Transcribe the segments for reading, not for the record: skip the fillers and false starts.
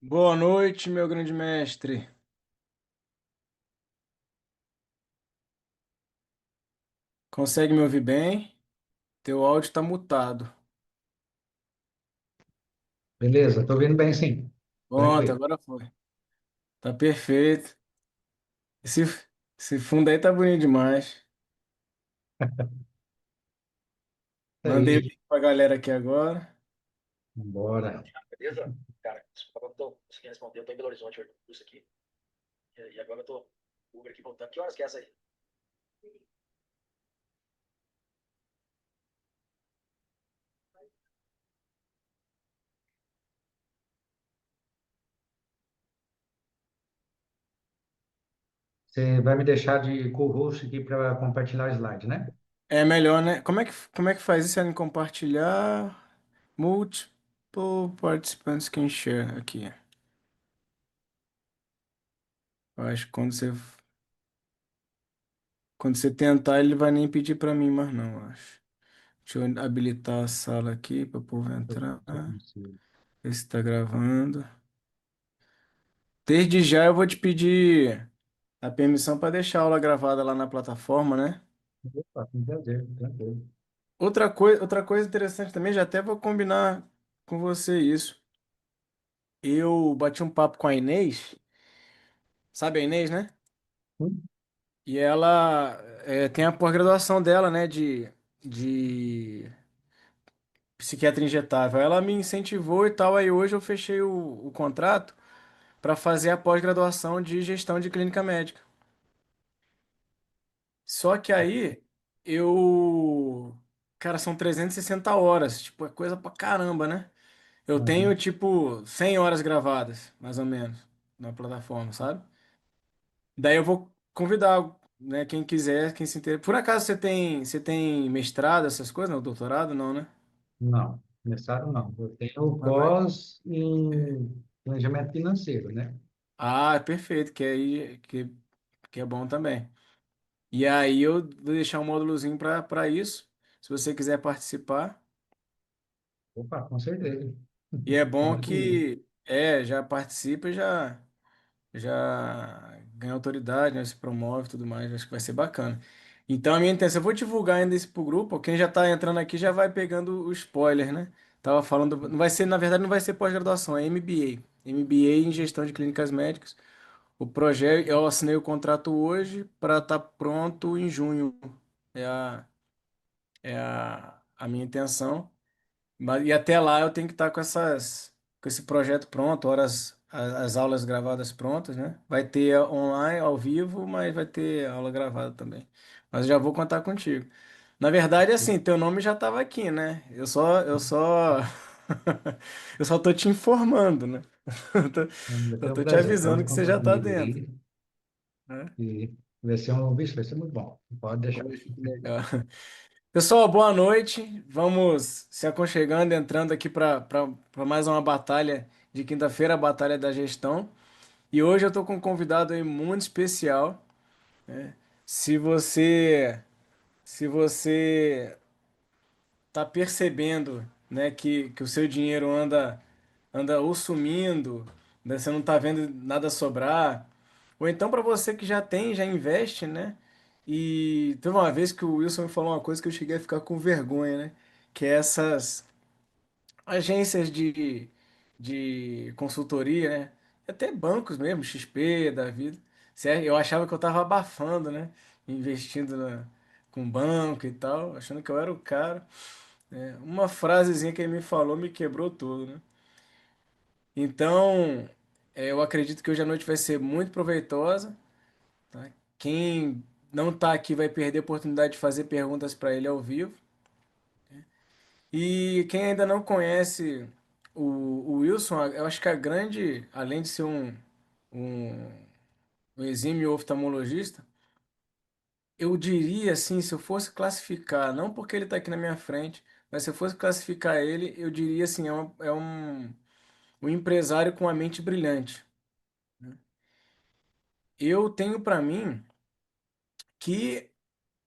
Boa noite, meu grande mestre. Consegue me ouvir bem? Teu áudio está mutado. Beleza, tô vendo bem sim. Pronto, Tranquilo. agora foi. Tá perfeito. Esse, esse fundo aí tá bonito demais. Isso Mandei o aí. link pra galera aqui agora. Bora. Beleza? Cara, desculpa, eu não tô conseguindo responder. Eu tô em Belo Horizonte, eu tô isso aqui. E agora eu tô Uber aqui voltando. Que horas que é essa aí? Você vai me deixar de co-host aqui para compartilhar o slide, né? É melhor, né? Como é que faz isso? É em compartilhar? Multiple participants can share aqui. Eu acho que quando você tentar, ele vai nem pedir pra mim mais não, eu acho. Deixa eu habilitar a sala aqui para o povo entrar. Se eu consigo. Ver se está gravando. Desde já eu vou te pedir a permissão para deixar a aula gravada lá na plataforma, né? Opa, com prazer, tranquilo. Outra coisa interessante também, já até vou combinar com você isso. Eu bati um papo com a Inês, sabe a Inês, né? Hum? E ela tem a pós-graduação dela, né, de psiquiatria injetável. Ela me incentivou e tal, aí hoje eu fechei o contrato para fazer a pós-graduação de gestão de clínica médica. Só que aí eu. Cara, são 360 horas. Tipo, é coisa pra caramba, né? Eu tenho, Uhum. tipo, 100 horas gravadas, mais ou menos, na plataforma, sabe? Daí eu vou convidar, né, quem quiser, quem se interessa. Por acaso você tem mestrado, essas coisas? Não, doutorado, não, né? Não, começaram não. Eu tenho Mas vai. pós em planejamento financeiro, né? Ah, perfeito, que é bom também. E aí eu vou deixar um módulozinho para isso, se você quiser participar. Opa, com certeza. E é bom Conta comigo. que já participa e já ganha autoridade, né? Se promove e tudo mais. Acho que vai ser bacana. Então a minha intenção, eu vou divulgar ainda isso pro grupo. Quem já tá entrando aqui já vai pegando o spoiler, né? Tava falando, não vai ser, na verdade, não vai ser pós-graduação, é MBA. MBA em gestão de clínicas médicas. O projeto, eu assinei o contrato hoje para estar pronto em junho. É a minha intenção. E até lá eu tenho que estar com esse projeto pronto, as aulas gravadas prontas, né? Vai ter online, ao vivo, mas vai ter aula gravada também. Mas eu já vou contar contigo. Na verdade, assim, teu nome já estava aqui, né? Eu só tô te informando, né? Eu tô, Vai eu ser um tô te prazer. avisando Então, que você conta já tá comigo dentro, aí. né? E vai ser um bicho, vai ser muito bom. Pode deixar. Poxa, que legal. Pessoal, boa noite. Vamos se aconchegando, entrando aqui para mais uma batalha de quinta-feira, a Batalha da Gestão. E hoje eu estou com um convidado aí muito especial. Se você se você tá percebendo, né, que o seu dinheiro anda ou sumindo, né, você não tá vendo nada sobrar, ou então para você que já tem, já investe, né? E teve uma vez que o Wilson me falou uma coisa que eu cheguei a ficar com vergonha, né? Que é essas agências de consultoria, né? Até bancos mesmo, XP da vida. Sério, eu achava que eu tava abafando, né? Investindo com banco e tal, achando que eu era o cara. Né? Uma frasezinha que ele me falou me quebrou tudo, né? Então, eu acredito que hoje a noite vai ser muito proveitosa, tá? Quem não tá aqui vai perder a oportunidade de fazer perguntas para ele ao vivo. E quem ainda não conhece o Wilson, eu acho que a grande, além de ser um, um exímio oftalmologista, eu diria assim, se eu fosse classificar, não porque ele está aqui na minha frente, mas se eu fosse classificar ele, eu diria assim, um empresário com a mente brilhante. Eu tenho para mim que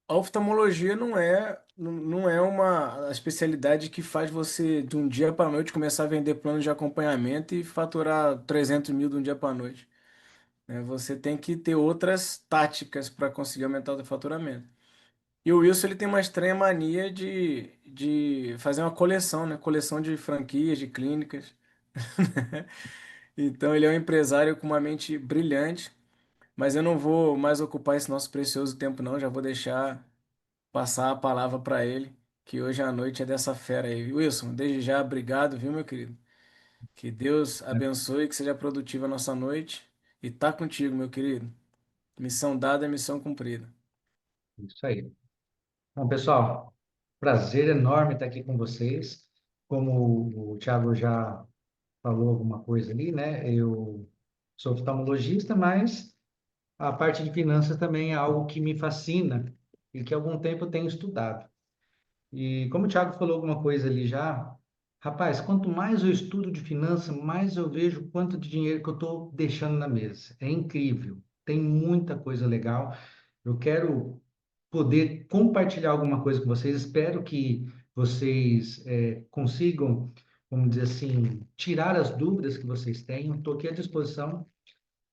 A oftalmologia não é uma especialidade que faz você, de um dia para a noite, começar a vender planos de acompanhamento e faturar 300 mil de um dia para a noite, né? Você tem que ter outras táticas para conseguir aumentar o faturamento. E o Wilson ele tem uma estranha mania de fazer uma coleção, né? Coleção de franquias, de clínicas. Então ele é um empresário com uma mente brilhante, mas eu não vou mais ocupar esse nosso precioso tempo, não. Já vou deixar passar a palavra para ele, que hoje à noite é dessa fera aí. Wilson, desde já, obrigado, viu, meu querido? Que Deus abençoe, que seja produtiva a nossa noite. E tá contigo, meu querido. Missão dada é missão cumprida. Isso aí. Bom, pessoal, prazer enorme estar aqui com vocês. Como o Thiago já falou alguma coisa ali, né? Eu sou oftalmologista, mas a parte de finanças também é algo que me fascina e que há algum tempo eu tenho estudado. E como o Thiago falou alguma coisa ali já, rapaz, quanto mais eu estudo de finanças, mais eu vejo quanto de dinheiro que eu estou deixando na mesa. É incrível. Tem muita coisa legal. Eu quero poder compartilhar alguma coisa com vocês. Espero que vocês consigam, vamos dizer assim, tirar as dúvidas que vocês tenham. Estou aqui à disposição.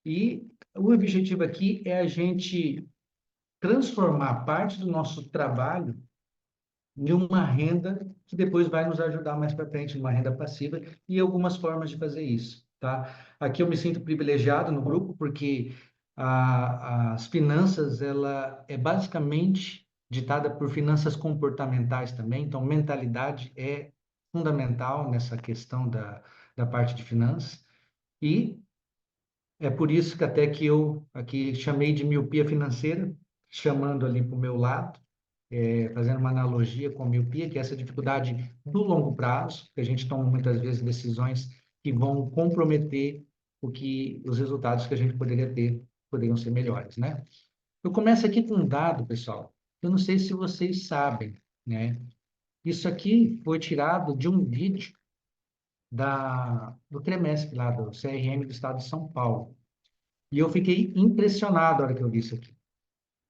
E o objetivo aqui é a gente transformar parte do nosso trabalho de uma renda que depois vai nos ajudar mais para frente, numa renda passiva, e algumas formas de fazer isso, tá? Aqui eu me sinto privilegiado no grupo, porque as finanças, ela é basicamente ditada por finanças comportamentais também, então mentalidade é fundamental nessa questão da parte de finanças, e é por isso que até que eu aqui chamei de miopia financeira, chamando ali para o meu lado, fazendo uma analogia com a miopia, que é essa dificuldade do longo prazo, que a gente toma muitas vezes decisões que vão comprometer os resultados que a gente poderia ter, poderiam ser melhores, né? Eu começo aqui com um dado, pessoal. Eu não sei se vocês sabem, né? Isso aqui foi tirado de um vídeo do CREMESP, lá do CRM do Estado de São Paulo. E eu fiquei impressionado na hora que eu vi isso aqui.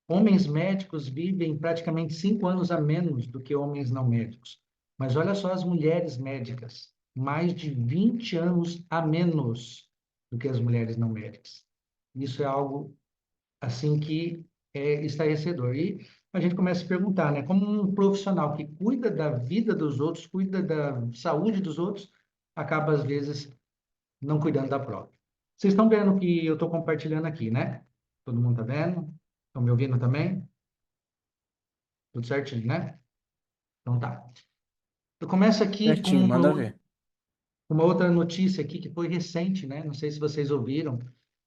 Homens médicos vivem praticamente 5 anos a menos do que homens não médicos. Mas olha só as mulheres médicas, mais de 20 anos a menos do que as mulheres não médicas. Isso é algo assim que é estarrecedor. E a gente começa a se perguntar, né? Como um profissional que cuida da vida dos outros, cuida da saúde dos outros, acaba às vezes não cuidando da própria. Vocês estão vendo o que eu estou compartilhando aqui, né? Todo mundo está vendo? Estão me ouvindo também? Tudo certinho, né? Então tá. Eu começo aqui com Certinho, manda ver. uma outra notícia aqui que foi recente, né? Não sei se vocês ouviram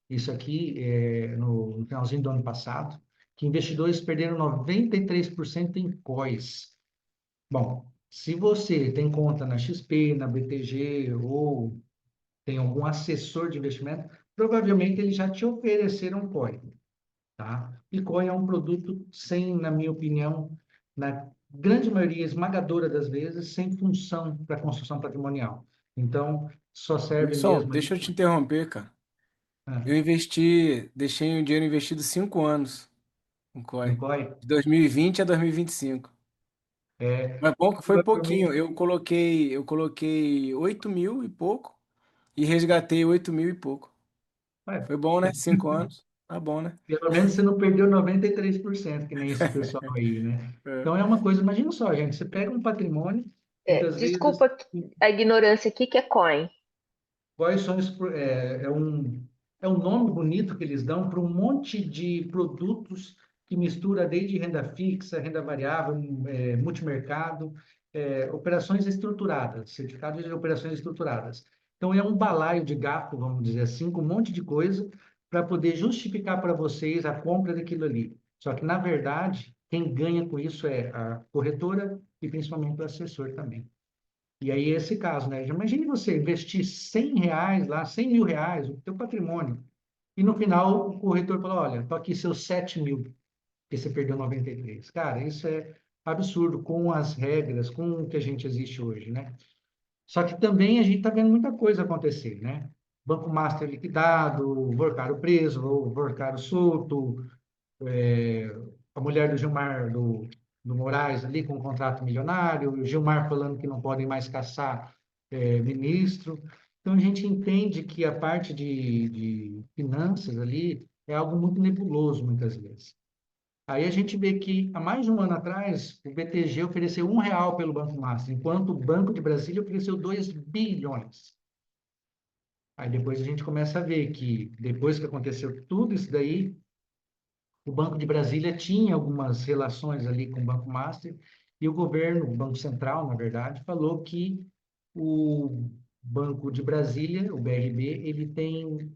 isso aqui no finalzinho do ano passado, que investidores perderam 93% em COIs. Bom, se você tem conta na XP, na BTG ou tem algum assessor de investimento, provavelmente eles já te ofereceram COI. Tá? Bitcoin é um produto sem, na minha opinião, na grande maioria esmagadora das vezes, sem função para construção patrimonial. Então, só serve Wilson, mesmo deixa ali. eu te interromper, cara. Ah, Eu investi, deixei o dinheiro investido 5 anos no no COI, COI, de 2020 a 2025. é, Mas bom que foi pouquinho. provavelmente, Eu coloquei 8 mil e pouco e resgatei 8 mil e pouco. ué, Foi bom, né? 5 anos. Tá bom, né? pelo menos você não perdeu 93%, que nem esse pessoal aí, né? É. Então, é uma coisa, imagina só, gente, você pega um patrimônio, muitas vezes, Desculpa a ignorância aqui, que é coin. quais são é um nome bonito que eles dão para um monte de produtos que mistura desde renda fixa, renda variável, multimercado, operações estruturadas, certificados de operações estruturadas. Então, é um balaio de gato, vamos dizer assim, com um monte de coisa para poder justificar para vocês a compra daquilo ali. Só que, na verdade, quem ganha com isso é a corretora e principalmente o assessor também. E aí, esse caso, né? Imagine você investir R$ 100 lá, R$ 100.000, o teu patrimônio, e no final o corretor falou, olha, tô aqui seus 7.000, porque você perdeu 93. Cara, isso é absurdo com as regras, com o que a gente existe hoje, né? Só que também a gente está vendo muita coisa acontecer, né? Banco Master liquidado, Workaro preso, Workaro solto, a mulher do Gilmar, do Moraes ali com um contrato milionário, o Gilmar falando que não podem mais caçar ministro. Então, a gente entende que a parte de finanças ali é algo muito nebuloso, muitas vezes. Aí a gente vê que, há mais de um ano atrás, o BTG ofereceu R$ 1 pelo Banco Master, enquanto o Banco de Brasília ofereceu 2 bilhões. Aí depois a gente começa a ver que, depois que aconteceu tudo isso daí, o Banco de Brasília tinha algumas relações ali com o Banco Master, e o governo, o Banco Central, na verdade, falou que o Banco de Brasília, o BRB, ele tem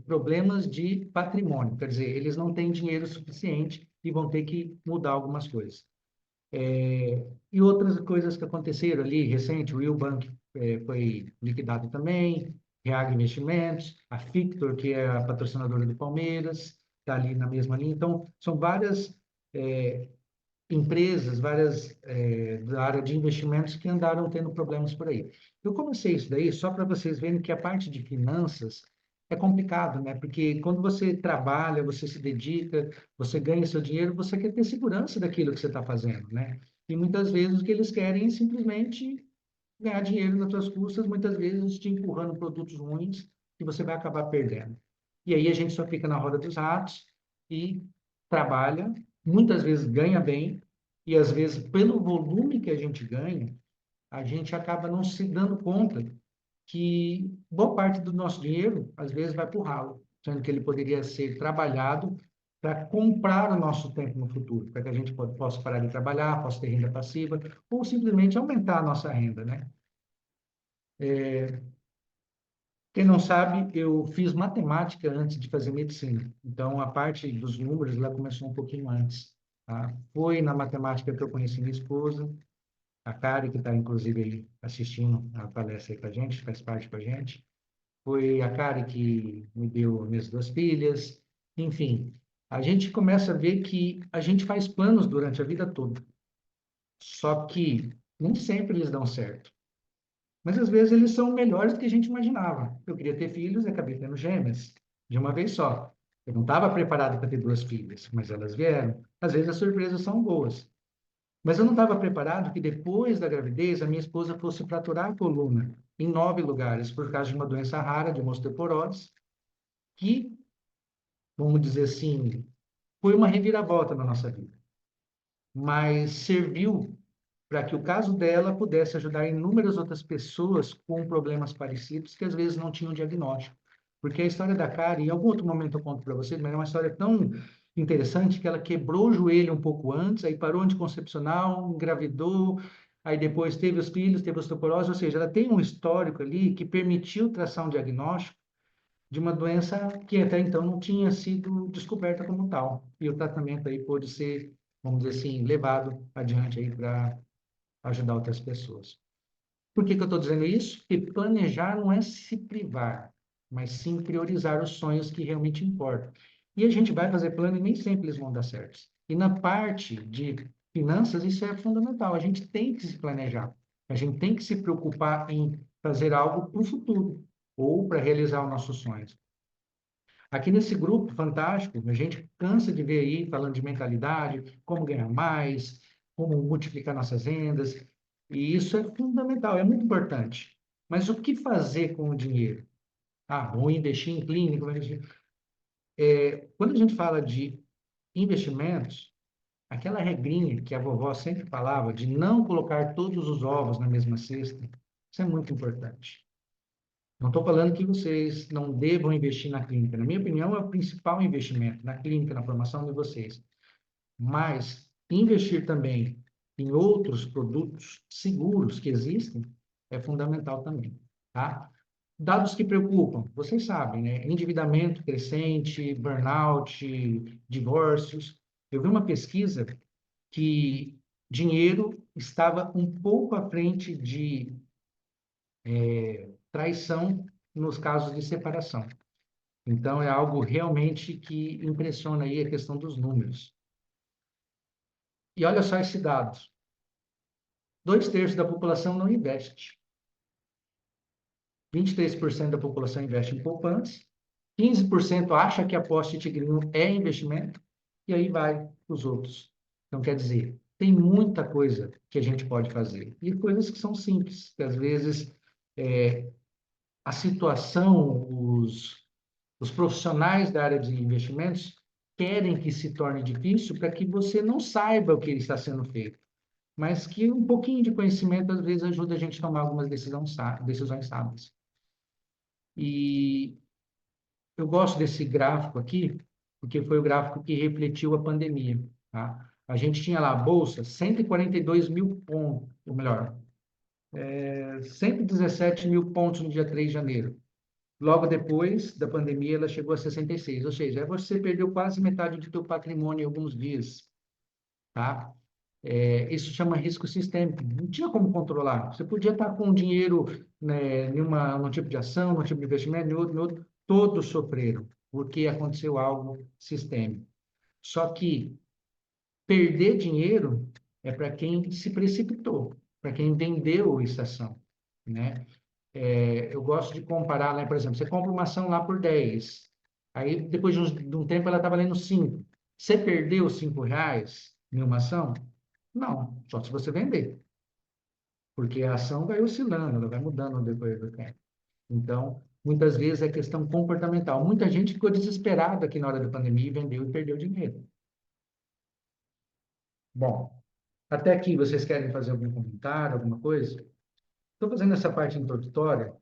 problemas de patrimônio, quer dizer, eles não têm dinheiro suficiente e vão ter que mudar algumas coisas. E outras coisas que aconteceram ali, recente, o Will Bank foi liquidado também, Reag Investimentos, a Fictor, que é a patrocinadora do Palmeiras, está ali na mesma linha. Então, são várias empresas, várias da área de investimentos que andaram tendo problemas por aí. Eu comecei isso daí só para vocês verem que a parte de finanças é complicado, né? Porque quando você trabalha, você se dedica, você ganha seu dinheiro, você quer ter segurança daquilo que você está fazendo, né? E muitas vezes o que eles querem é simplesmente ganhar dinheiro nas suas custas, muitas vezes te empurrando produtos ruins que você vai acabar perdendo. E aí a gente só fica na roda dos ratos e trabalha, muitas vezes ganha bem, e às vezes, pelo volume que a gente ganha, a gente acaba não se dando conta que boa parte do nosso dinheiro, às vezes, vai para o ralo, sendo que ele poderia ser trabalhado para comprar o nosso tempo no futuro, para que a gente possa parar de trabalhar, possa ter renda passiva, ou simplesmente aumentar a nossa renda, né? Quem não sabe, eu fiz matemática antes de fazer medicina. Então, a parte dos números lá começou um pouquinho antes. Tá? Foi na matemática que eu conheci minha esposa, a Kari, que está inclusive aí assistindo a palestra aí com a gente, faz parte com a gente. Foi a Kari que me deu minhas 2 filhas. Enfim, a gente começa a ver que a gente faz planos durante a vida toda. Só que nem sempre eles dão certo. Mas às vezes eles são melhores do que a gente imaginava. Eu queria ter filhos e acabei tendo gêmeas, de uma vez só. Eu não estava preparado para ter 2 filhas, mas elas vieram. Às vezes as surpresas são boas. Mas eu não estava preparado que depois da gravidez a minha esposa fosse fraturar a coluna em 9 lugares por causa de uma doença rara de osteoporose, que, vamos dizer assim, foi uma reviravolta na nossa vida. Mas serviu para que o caso dela pudesse ajudar inúmeras outras pessoas com problemas parecidos que às vezes não tinham diagnóstico. Porque a história da Kari, em algum outro momento eu conto para vocês, mas é uma história tão interessante que ela quebrou o joelho um pouco antes, aí parou anticoncepcional, engravidou, aí depois teve os filhos, teve osteoporose, ou seja, ela tem um histórico ali que permitiu traçar um diagnóstico de uma doença que até então não tinha sido descoberta como tal. E o tratamento aí pôde ser, vamos dizer assim, levado adiante aí para ajudar outras pessoas. Por que que eu estou dizendo isso? Porque planejar não é se privar, mas sim priorizar os sonhos que realmente importam. E a gente vai fazer plano e nem sempre eles vão dar certo. E na parte de finanças, isso é fundamental. A gente tem que se planejar. A gente tem que se preocupar em fazer algo para o futuro ou para realizar os nossos sonhos. Aqui nesse grupo fantástico, a gente cansa de ver aí falando de mentalidade, como ganhar mais, como multiplicar nossas rendas, e isso é fundamental, é muito importante. Mas o que fazer com o dinheiro? Ah, vou investir em clínica, vou investir. Quando a gente fala de investimentos, aquela regrinha que a vovó sempre falava de não colocar todos os ovos na mesma cesta, isso é muito importante. Não estou falando que vocês não devam investir na clínica. Na minha opinião, é o principal investimento na clínica, na formação de vocês. Mas investir também em outros produtos seguros que existem é fundamental também, tá? Dados que preocupam, vocês sabem, né? Endividamento crescente, burnout, divórcios. Eu vi uma pesquisa que dinheiro estava um pouco à frente de traição nos casos de separação. Então, é algo realmente que impressiona aí a questão dos números. E olha só esse dado: 2/3 da população não investe. 23% da população investe em poupança. 15% acha que aposta em tigrinho é investimento. e aí vai os outros. Então, quer dizer, tem muita coisa que a gente pode fazer. E coisas que são simples, que às vezes a situação, os profissionais da área de investimentos querem que se torne difícil para que você não saiba o que está sendo feito, mas que um pouquinho de conhecimento às vezes ajuda a gente a tomar algumas decisões sábias. E eu gosto desse gráfico aqui, porque foi o gráfico que refletiu a pandemia, tá? A gente tinha lá a bolsa, 142 mil pontos, ou melhor, 117 mil pontos no dia 3 de janeiro. Logo depois da pandemia, ela chegou a 66, ou seja, você perdeu quase metade do teu patrimônio em alguns dias, tá? Isso chama risco sistêmico. Não tinha como controlar. Você podia estar com dinheiro, né, num tipo de ação, num tipo de investimento, em outro. Todos sofreram, porque aconteceu algo sistêmico. Só que perder dinheiro é para quem se precipitou, para quem vendeu essa ação, né? Eu gosto de comparar, né? Por exemplo, você compra uma ação lá por 10, aí depois de um tempo ela está valendo 5. Você perdeu R$ 5 em uma ação? Não, só se você vender, porque a ação vai oscilando, ela vai mudando no decorrer do tempo. Então, muitas vezes é questão comportamental. Muita gente ficou desesperada aqui na hora da pandemia e vendeu e perdeu dinheiro. Bom, até aqui vocês querem fazer algum comentário, alguma coisa? Estou fazendo essa parte introdutória,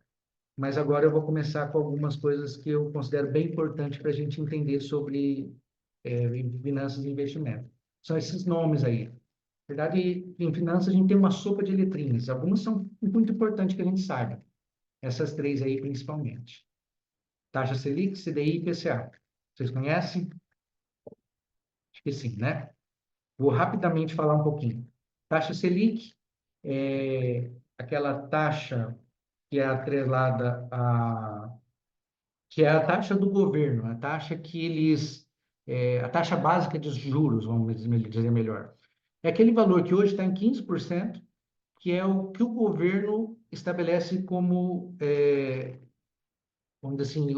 mas agora eu vou começar com algumas coisas que eu considero bem importantes para a gente entender sobre finanças e investimento. São esses nomes aí. Na verdade, em finanças a gente tem uma sopa de letrinhas. Algumas são muito importantes que a gente saiba. Essas três aí, principalmente. Taxa Selic, CDI e IPCA. Vocês conhecem? Acho que sim, né? Vou rapidamente falar um pouquinho. Taxa Selic é aquela taxa que é atrelada a... que é a taxa do governo, a taxa que eles... a taxa básica de juros, vamos dizer melhor. É aquele valor que hoje está em 15%, que é o que o governo estabelece como, vamos dizer assim,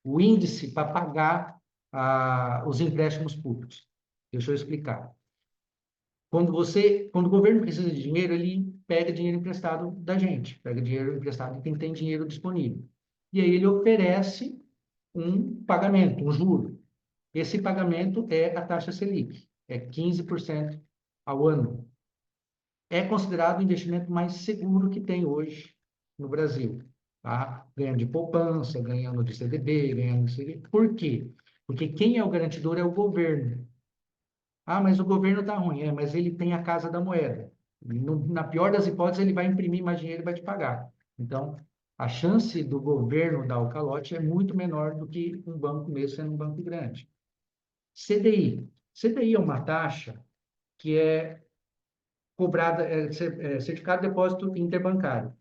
o índice para pagar os empréstimos públicos. Deixa eu explicar. Quando o governo precisa de dinheiro, ele pega dinheiro emprestado da gente, pega dinheiro emprestado de quem tem dinheiro disponível. E aí ele oferece um pagamento, um juro. Esse pagamento é a taxa Selic, é 15% ao ano. É considerado o investimento mais seguro que tem hoje no Brasil, tá? Ganhando de poupança, ganhando de CDB, ganhando de CDB. Por quê? Porque quem é o garantidor é o governo. Ah, mas o governo está ruim. Mas ele tem a casa da moeda. Na pior das hipóteses, ele vai imprimir mais dinheiro e vai te pagar. Então, a chance do governo dar o calote é muito menor do que um banco mesmo sendo um banco grande. CDI. CDI é uma taxa que é cobrada, certificado de depósito interbancário.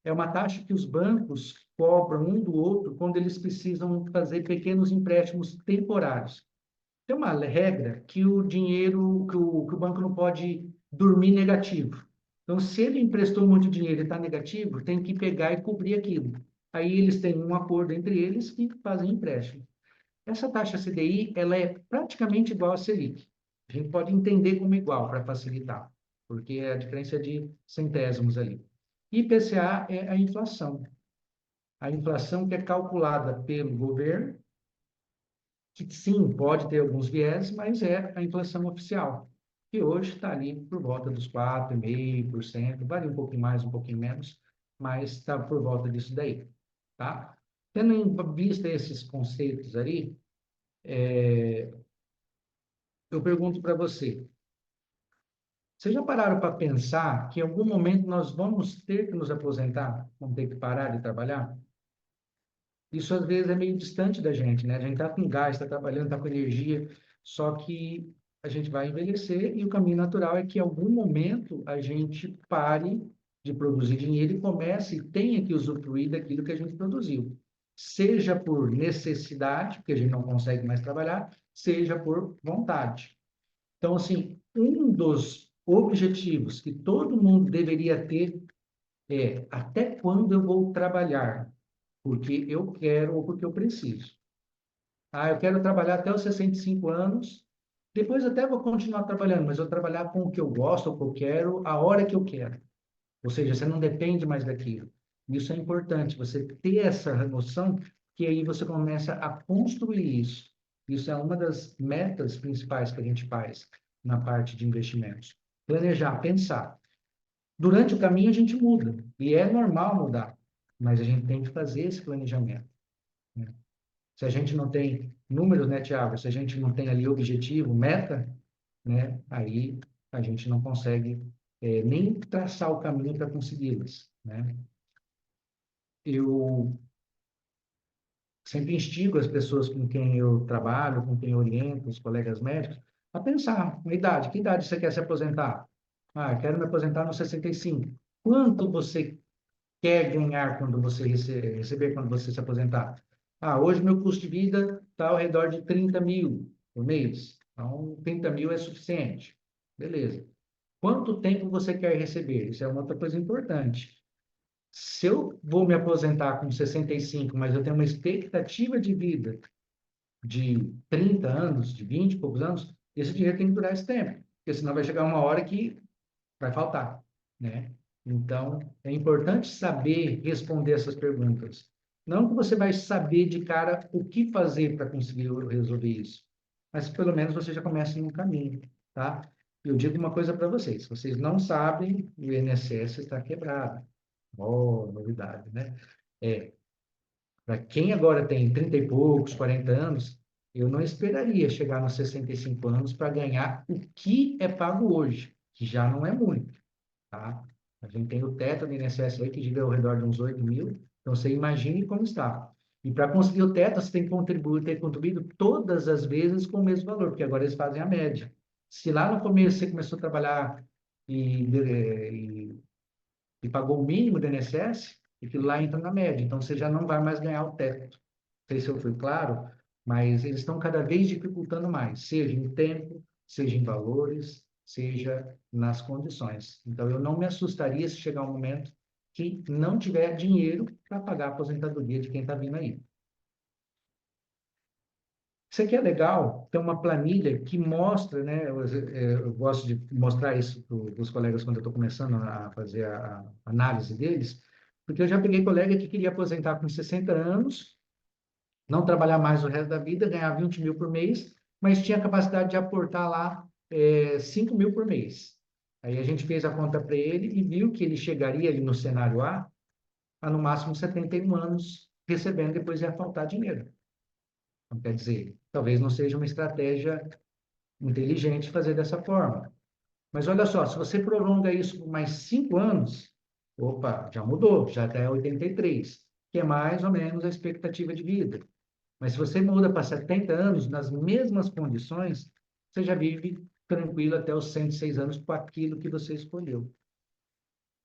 É uma taxa que os bancos cobram um do outro quando eles precisam fazer pequenos empréstimos temporários. Tem uma regra que o dinheiro, que o banco não pode dormir negativo. Então, se ele emprestou muito dinheiro e está negativo, tem que pegar e cobrir aquilo. Aí eles têm um acordo entre eles que fazem empréstimo. Essa taxa CDI, ela é praticamente igual à Selic. A gente pode entender como igual para facilitar, porque a diferença é de centésimos ali. IPCA é a inflação. A inflação que é calculada pelo governo, que sim, pode ter alguns viés, mas é a inflação oficial, que hoje está ali por volta dos 4,5%, varia um pouquinho mais, um pouquinho menos, mas está por volta disso daí, tá? Tendo em vista esses conceitos ali, eu pergunto para você, vocês já pararam para pensar que em algum momento nós vamos ter que nos aposentar, vamos ter que parar de trabalhar? Isso às vezes é meio distante da gente, né? A gente está com gás, está trabalhando, está com energia, só que a gente vai envelhecer e o caminho natural é que em algum momento a gente pare de produzir dinheiro e comece e tenha que usufruir daquilo que a gente produziu. Seja por necessidade, porque a gente não consegue mais trabalhar, seja por vontade. Então, assim, um dos objetivos que todo mundo deveria ter é até quando eu vou trabalhar? Porque eu quero ou porque eu preciso. Ah, eu quero trabalhar até os 65 anos Depois até vou continuar trabalhando, mas eu vou trabalhar com o que eu gosto, o que eu quero, a hora que eu quero. Ou seja, você não depende mais daquilo. Isso é importante, você ter essa noção, que aí você começa a construir isso. Isso é uma das metas principais que a gente faz na parte de investimentos. Planejar, pensar. Durante o caminho a gente muda, e é normal mudar, mas a gente tem que fazer esse planejamento, né? Se a gente não tem números, né, Tiago? Se a gente não tem ali objetivo, meta, né? Aí a gente não consegue nem traçar o caminho para consegui-las, né? Eu sempre instigo as pessoas com quem eu trabalho, com quem eu oriento, os colegas médicos, a pensar na idade. Que idade você quer se aposentar? Ah, eu quero me aposentar nos 65. Quanto você quer ganhar quando você receber quando você se aposentar? Ah, hoje meu custo de vida está ao redor de 30 mil por mês. Então, 30 mil é suficiente. Beleza. Quanto tempo você quer receber? Isso é uma outra coisa importante. Se eu vou me aposentar com 65, mas eu tenho uma expectativa de vida de 30 anos, de 20 e poucos anos, esse dinheiro tem que durar esse tempo, porque senão vai chegar uma hora que vai faltar, né? Então, é importante saber responder essas perguntas. Não que você vai saber de cara o que fazer para conseguir resolver isso, mas pelo menos você já começa no caminho, tá? Eu digo uma coisa para vocês: vocês não sabem, o INSS está quebrado. Oh, novidade, né? É, para quem agora tem 30 e poucos, 40 anos, eu não esperaria chegar nos 65 anos para ganhar o que é pago hoje, que já não é muito, tá? A gente tem o teto do INSS aí que gira ao redor de uns 8 mil, então você imagine como está. E para conseguir o teto, você tem que contribuir, ter contribuído todas as vezes com o mesmo valor, porque agora eles fazem a média. Se lá no começo você começou a trabalhar e pagou o mínimo do INSS, aquilo lá entra na média, então você já não vai mais ganhar o teto. Não sei se eu fui claro, mas eles estão cada vez dificultando mais, seja em tempo, seja em valores, seja nas condições. Então, eu não me assustaria se chegar um momento que não tiver dinheiro para pagar a aposentadoria de quem está vindo aí. Isso aqui é legal, tem uma planilha que mostra, né? Eu gosto de mostrar isso para os colegas quando eu estou começando a fazer a análise deles, porque eu já peguei colega que queria aposentar com 60 anos, não trabalhar mais o resto da vida, ganhar 20 mil por mês, mas tinha a capacidade de aportar lá 5 mil por mês. Aí a gente fez a conta para ele e viu que ele chegaria ali no cenário a no máximo 71 anos, recebendo, depois ia faltar dinheiro. Então, quer dizer, talvez não seja uma estratégia inteligente fazer dessa forma. Mas olha só, se você prolonga isso por mais 5 anos, opa, já mudou, já até 83, que é mais ou menos a expectativa de vida. Mas se você muda para 70 anos, nas mesmas condições, você já vive tranquilo até os 106 anos com aquilo que você escolheu.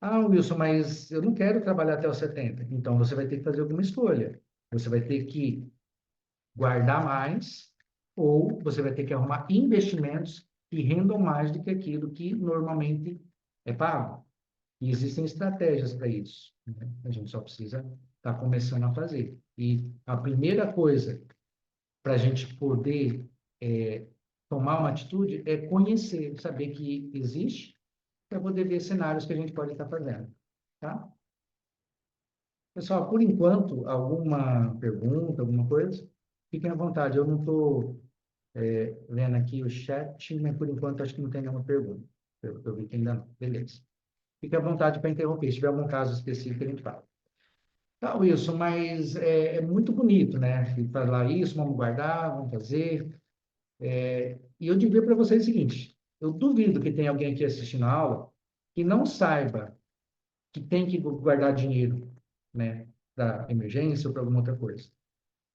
Ah, Wilson, mas eu não quero trabalhar até os 70. Então você vai ter que fazer alguma escolha. Você vai ter que guardar mais, ou você vai ter que arrumar investimentos que rendam mais do que aquilo que normalmente é pago. E existem estratégias para isso, né? A gente só precisa estar começando a fazer. E a primeira coisa para a gente poder tomar uma atitude é conhecer, saber que existe, para poder ver cenários que a gente pode estar fazendo, tá? Pessoal, por enquanto, alguma pergunta, alguma coisa? Fiquem à vontade, eu não estou vendo aqui o chat, mas por enquanto acho que não tem nenhuma pergunta. Eu vi que ainda não. Beleza. Fique à vontade para interromper. Se tiver algum caso específico, a gente fala. Tá, Wilson, mas é muito bonito, né? Falar isso, vamos guardar, vamos fazer. E eu diria para vocês o seguinte: eu duvido que tenha alguém aqui assistindo a aula que não saiba que tem que guardar dinheiro, né? Para emergência ou para alguma outra coisa.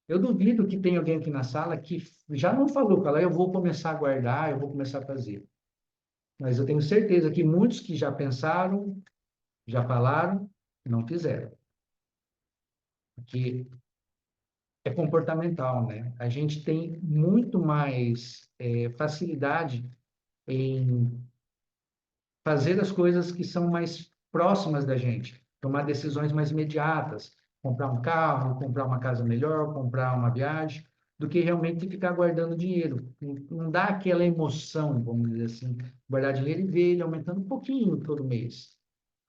Eu duvido que tenha alguém aqui na sala que já não falou, fala, eu vou começar a guardar, eu vou começar a fazer. Mas eu tenho certeza que muitos que já pensaram, já falaram, não fizeram. Porque é comportamental, né? A gente tem muito mais facilidade em fazer as coisas que são mais próximas da gente, tomar decisões mais imediatas, comprar um carro, comprar uma casa melhor, comprar uma viagem. do que realmente ficar guardando dinheiro. Não dá aquela emoção, vamos dizer assim, guardar dinheiro e ver ele aumentando um pouquinho todo mês.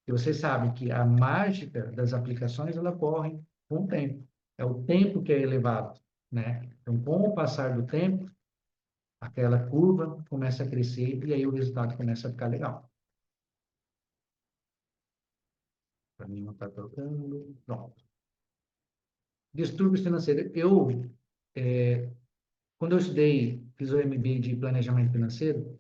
E você sabe que a mágica das aplicações, ela corre com o tempo. É o tempo que é elevado, né? Então, com o passar do tempo, aquela curva começa a crescer e aí o resultado começa a ficar legal. Para mim não está trocando. Pronto. Distúrbios financeiros. Quando eu estudei, fiz o MBA de planejamento financeiro,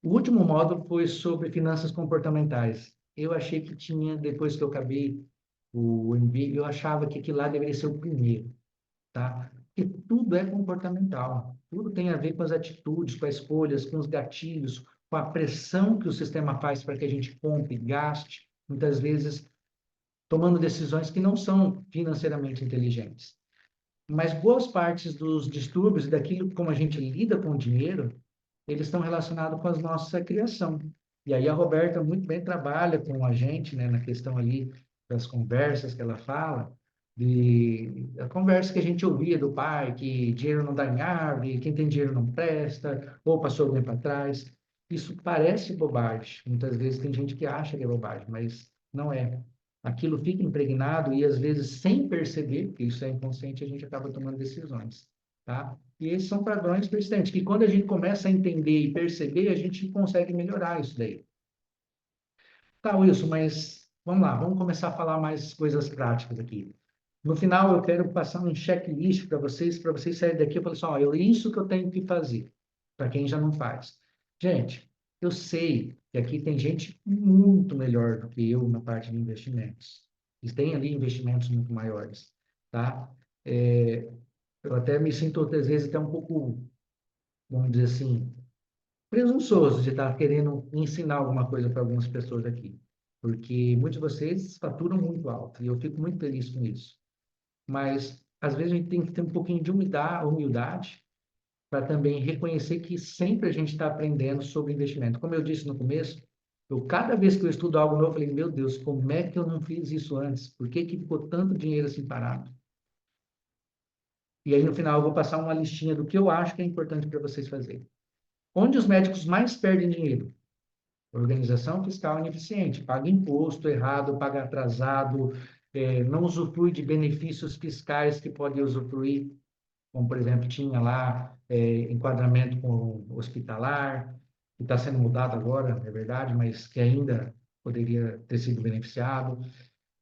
o último módulo foi sobre finanças comportamentais. Eu achei que tinha, depois que eu acabei o MBA, eu achava que aquilo lá deveria ser o primeiro, tá? Porque tudo é comportamental. Tudo tem a ver com as atitudes, com as escolhas, com os gatilhos, com a pressão que o sistema faz para que a gente compre, gaste, muitas vezes tomando decisões que não são financeiramente inteligentes. Mas boas partes dos distúrbios e daquilo como a gente lida com o dinheiro, eles estão relacionados com a nossa criação. E aí a Roberta muito bem trabalha com a gente, né, na questão ali das conversas que ela fala, de a conversa que a gente ouvia do pai, que dinheiro não dá em árvore, quem tem dinheiro não presta, ou passou alguém para trás. Isso parece bobagem. Muitas vezes tem gente que acha que é bobagem, mas não é. Aquilo fica impregnado e às vezes sem perceber, porque isso é inconsciente, a gente acaba tomando decisões, tá? E esses são padrões persistentes, que quando a gente começa a entender e perceber, a gente consegue melhorar isso daí. Tá, Wilson, mas vamos lá, vamos começar a falar mais coisas práticas aqui. No final, eu quero passar um checklist para vocês saírem daqui e falarem assim, ó, é isso que eu tenho que fazer, para quem já não faz. Gente, eu sei que aqui tem gente muito melhor do que eu na parte de investimentos. Eles têm ali investimentos muito maiores, tá? Eu até me sinto, às vezes, até um pouco, vamos dizer assim, presunçoso de estar querendo ensinar alguma coisa para algumas pessoas aqui. Porque muitos de vocês faturam muito alto, e eu fico muito feliz com isso. Mas, às vezes, a gente tem que ter um pouquinho de humildade para também reconhecer que sempre a gente está aprendendo sobre investimento. Como eu disse no começo, cada vez que eu estudo algo novo, eu falei, meu Deus, como é que eu não fiz isso antes? Por que que ficou tanto dinheiro assim parado? E aí, no final, eu vou passar uma listinha do que eu acho que é importante para vocês fazerem. Onde os médicos mais perdem dinheiro? Organização fiscal ineficiente, paga imposto errado, paga atrasado, não usufrui de benefícios fiscais que pode usufruir, como, por exemplo, tinha lá enquadramento com hospitalar, que está sendo mudado agora, é verdade, mas que ainda poderia ter sido beneficiado.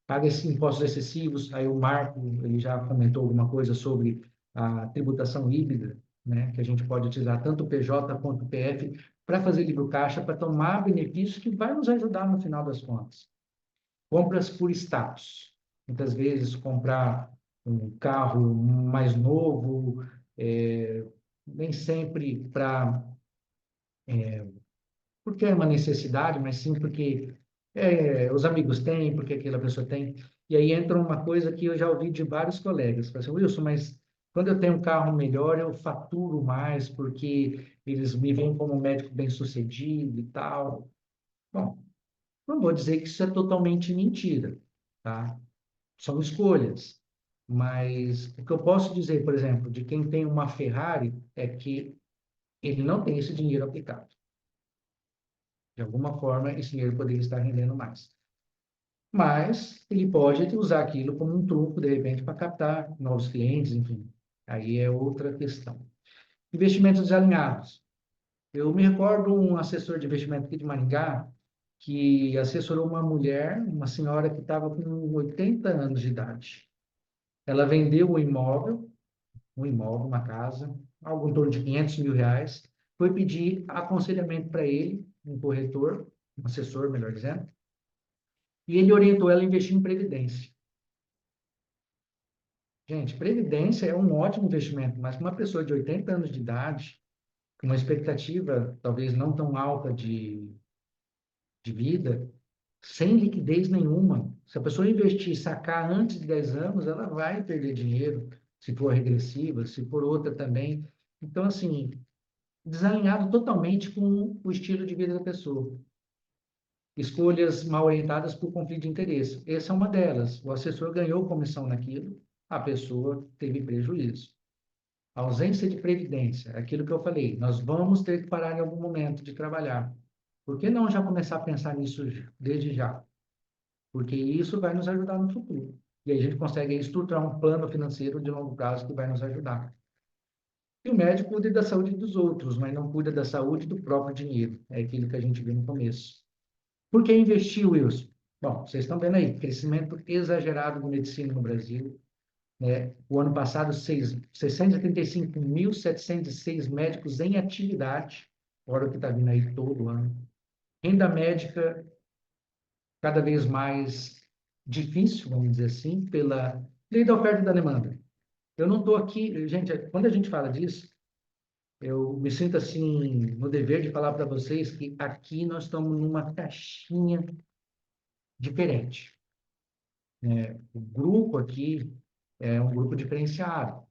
Paga esses impostos excessivos, aí o Marco, ele já comentou alguma coisa sobre a tributação híbrida, né, que a gente pode utilizar tanto o PJ quanto o PF para fazer livro caixa, para tomar benefício que vai nos ajudar no final das contas. Compras por status. Muitas vezes comprar um carro mais novo, nem sempre porque é uma necessidade, mas sim porque os amigos têm, porque aquela pessoa tem. E aí entra uma coisa que eu já ouvi de vários colegas. Fala assim, Wilson, mas quando eu tenho um carro melhor, eu faturo mais, porque eles me veem como um médico bem-sucedido e tal. Bom, não vou dizer que isso é totalmente mentira, tá? São escolhas. Mas o que eu posso dizer, por exemplo, de quem tem uma Ferrari é que ele não tem esse dinheiro aplicado. De alguma forma, esse dinheiro poderia estar rendendo mais. Mas ele pode usar aquilo como um truco, de repente, para captar novos clientes, enfim. Aí é outra questão. Investimentos desalinhados. Eu me recordo um assessor de investimento aqui de Maringá que assessorou uma mulher, uma senhora que estava com 80 anos de idade. Ela vendeu o imóvel, uma casa, algo em torno de R$ 500 mil, foi pedir aconselhamento para ele, um corretor, um assessor, melhor dizendo, e ele orientou ela a investir em previdência. Gente, previdência é um ótimo investimento, mas para uma pessoa de 80 anos de idade, com uma expectativa talvez não tão alta de vida, sem liquidez nenhuma, se a pessoa investir e sacar antes de 10 anos, ela vai perder dinheiro, se for regressiva, se for outra também. Então, assim, desalinhado totalmente com o estilo de vida da pessoa. Escolhas mal orientadas por conflito de interesse. Essa é uma delas. O assessor ganhou comissão naquilo, a pessoa teve prejuízo. A ausência de previdência, é aquilo que eu falei, nós vamos ter que parar em algum momento de trabalhar. Por que não já começar a pensar nisso desde já? Porque isso vai nos ajudar no futuro. E aí a gente consegue estruturar um plano financeiro de longo prazo que vai nos ajudar. E o médico cuida da saúde dos outros, mas não cuida da saúde do próprio dinheiro. É aquilo que a gente viu no começo. Por que investir, Wilson? Bom, vocês estão vendo aí, crescimento exagerado de medicina no Brasil, né? O ano passado, 685.706 médicos em atividade, fora o que está vindo aí todo ano. Renda médica cada vez mais difícil, vamos dizer assim, pela lei da oferta e da demanda. Eu não estou aqui, gente, quando a gente fala disso, eu me sinto assim no dever de falar para vocês que aqui nós estamos numa caixinha diferente. O grupo aqui é um grupo diferenciado,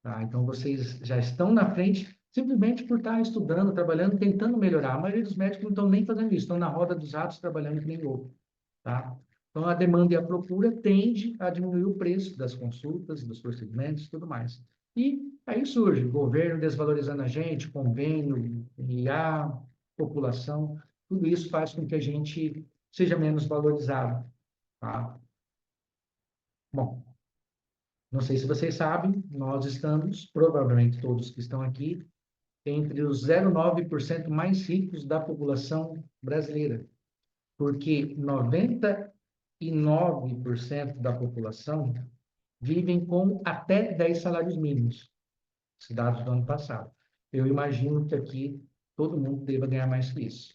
tá? Então vocês já estão na frente simplesmente por estar estudando, trabalhando, tentando melhorar. A maioria dos médicos não estão nem fazendo isso, estão na roda dos ratos trabalhando que nem louco, tá? Então a demanda e a procura tende a diminuir o preço das consultas, dos procedimentos, e tudo mais. E aí surge o governo desvalorizando a gente, convênio, IA, população, tudo isso faz com que a gente seja menos valorizado, tá? Bom, não sei se vocês sabem, nós estamos, provavelmente todos que estão aqui, entre os 0,9% mais ricos da população brasileira, porque 99% da população vivem com até 10 salários mínimos, esses dados do ano passado. Eu imagino que aqui todo mundo deva ganhar mais que isso.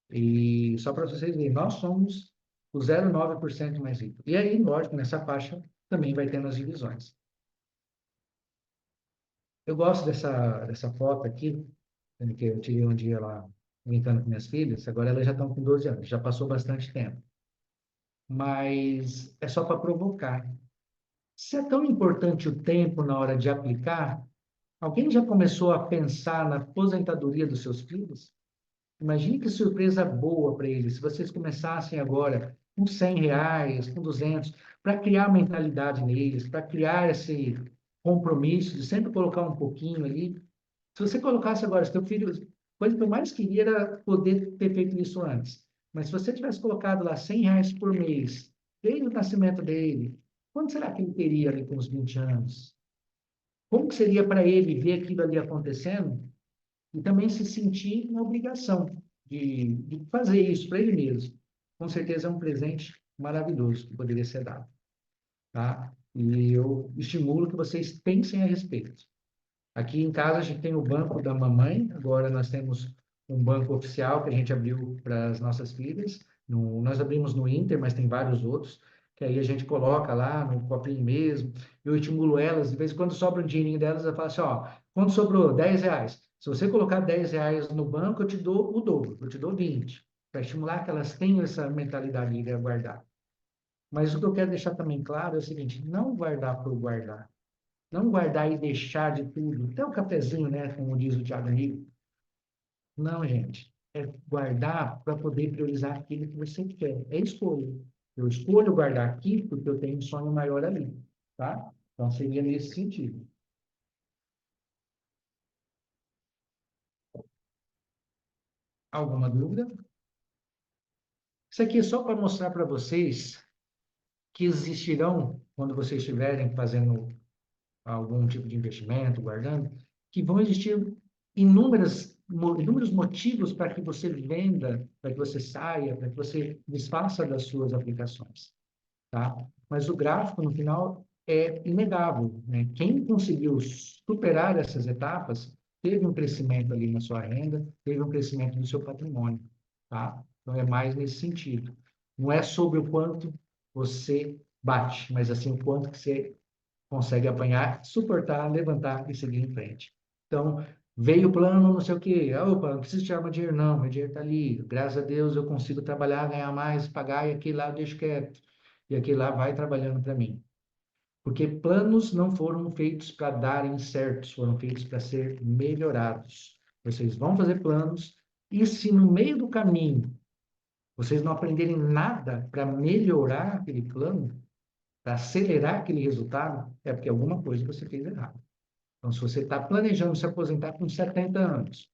E só para vocês verem, nós somos o 0,9% mais rico. E aí, lógico, nessa faixa também vai tendo as divisões. Eu gosto dessa foto aqui, que eu tirei um dia lá brincando com minhas filhas. Agora elas já estão com 12 anos, já passou bastante tempo. Mas é só para provocar. Se é tão importante o tempo na hora de aplicar, alguém já começou a pensar na aposentadoria dos seus filhos? Imagine que surpresa boa para eles, se vocês começassem agora com R$ 100, com 200, para criar mentalidade neles, para criar esse compromisso de sempre colocar um pouquinho ali. Se você colocasse agora, se teu filho, a coisa que eu mais queria era poder ter feito isso antes. Mas se você tivesse colocado lá R$ 100 por mês, desde o nascimento dele, quanto será que ele teria ali com os 20 anos? Como que seria para ele ver aquilo ali acontecendo e também se sentir na obrigação de fazer isso para ele mesmo? Com certeza é um presente maravilhoso que poderia ser dado, tá? E eu estimulo que vocês pensem a respeito. Aqui em casa a gente tem o banco da mamãe, agora nós temos um banco oficial que a gente abriu para as nossas filhas. Nós abrimos no Inter, mas tem vários outros, que aí a gente coloca lá no copinho mesmo. Eu estimulo elas, de vez em quando sobra um dinheirinho delas, eu falo assim, ó, quando sobrou R$ 10, se você colocar R$ 10 no banco, eu te dou o dobro, eu te dou 20, para estimular que elas tenham essa mentalidade de guardar. Mas o que eu quero deixar também claro é o seguinte, não guardar por guardar. Não guardar e deixar de tudo. Até o cafezinho, né? Como diz o Thiago Henrique. Não, gente. É guardar para poder priorizar aquilo que você quer. É escolha. Eu escolho guardar aqui porque eu tenho um sonho maior ali. Tá? Então, seria nesse sentido. Alguma dúvida? Isso aqui é só para mostrar para vocês que existirão, quando vocês estiverem fazendo algum tipo de investimento, guardando, que vão existir inúmeros motivos para que você venda, para que você saia, para que você desfaça das suas aplicações, tá? Mas o gráfico, no final, é inegável, né? Quem conseguiu superar essas etapas, teve um crescimento ali na sua renda, teve um crescimento no seu patrimônio, tá? Então, é mais nesse sentido. Não é sobre o quanto você bate, mas assim, o quanto que você consegue apanhar, suportar, levantar e seguir em frente. Então, veio o plano, não sei o quê. Ah, opa, não preciso tirar meu dinheiro, não. Meu dinheiro está ali. Graças a Deus eu consigo trabalhar, ganhar mais, pagar, e aquele lá eu deixo quieto. E aquele lá vai trabalhando para mim. Porque planos não foram feitos para darem certos, foram feitos para ser melhorados. Vocês vão fazer planos, e se no meio do caminho vocês não aprenderem nada para melhorar aquele plano, para acelerar aquele resultado, é porque alguma coisa você fez errado. Então, se você está planejando se aposentar com 70 anos,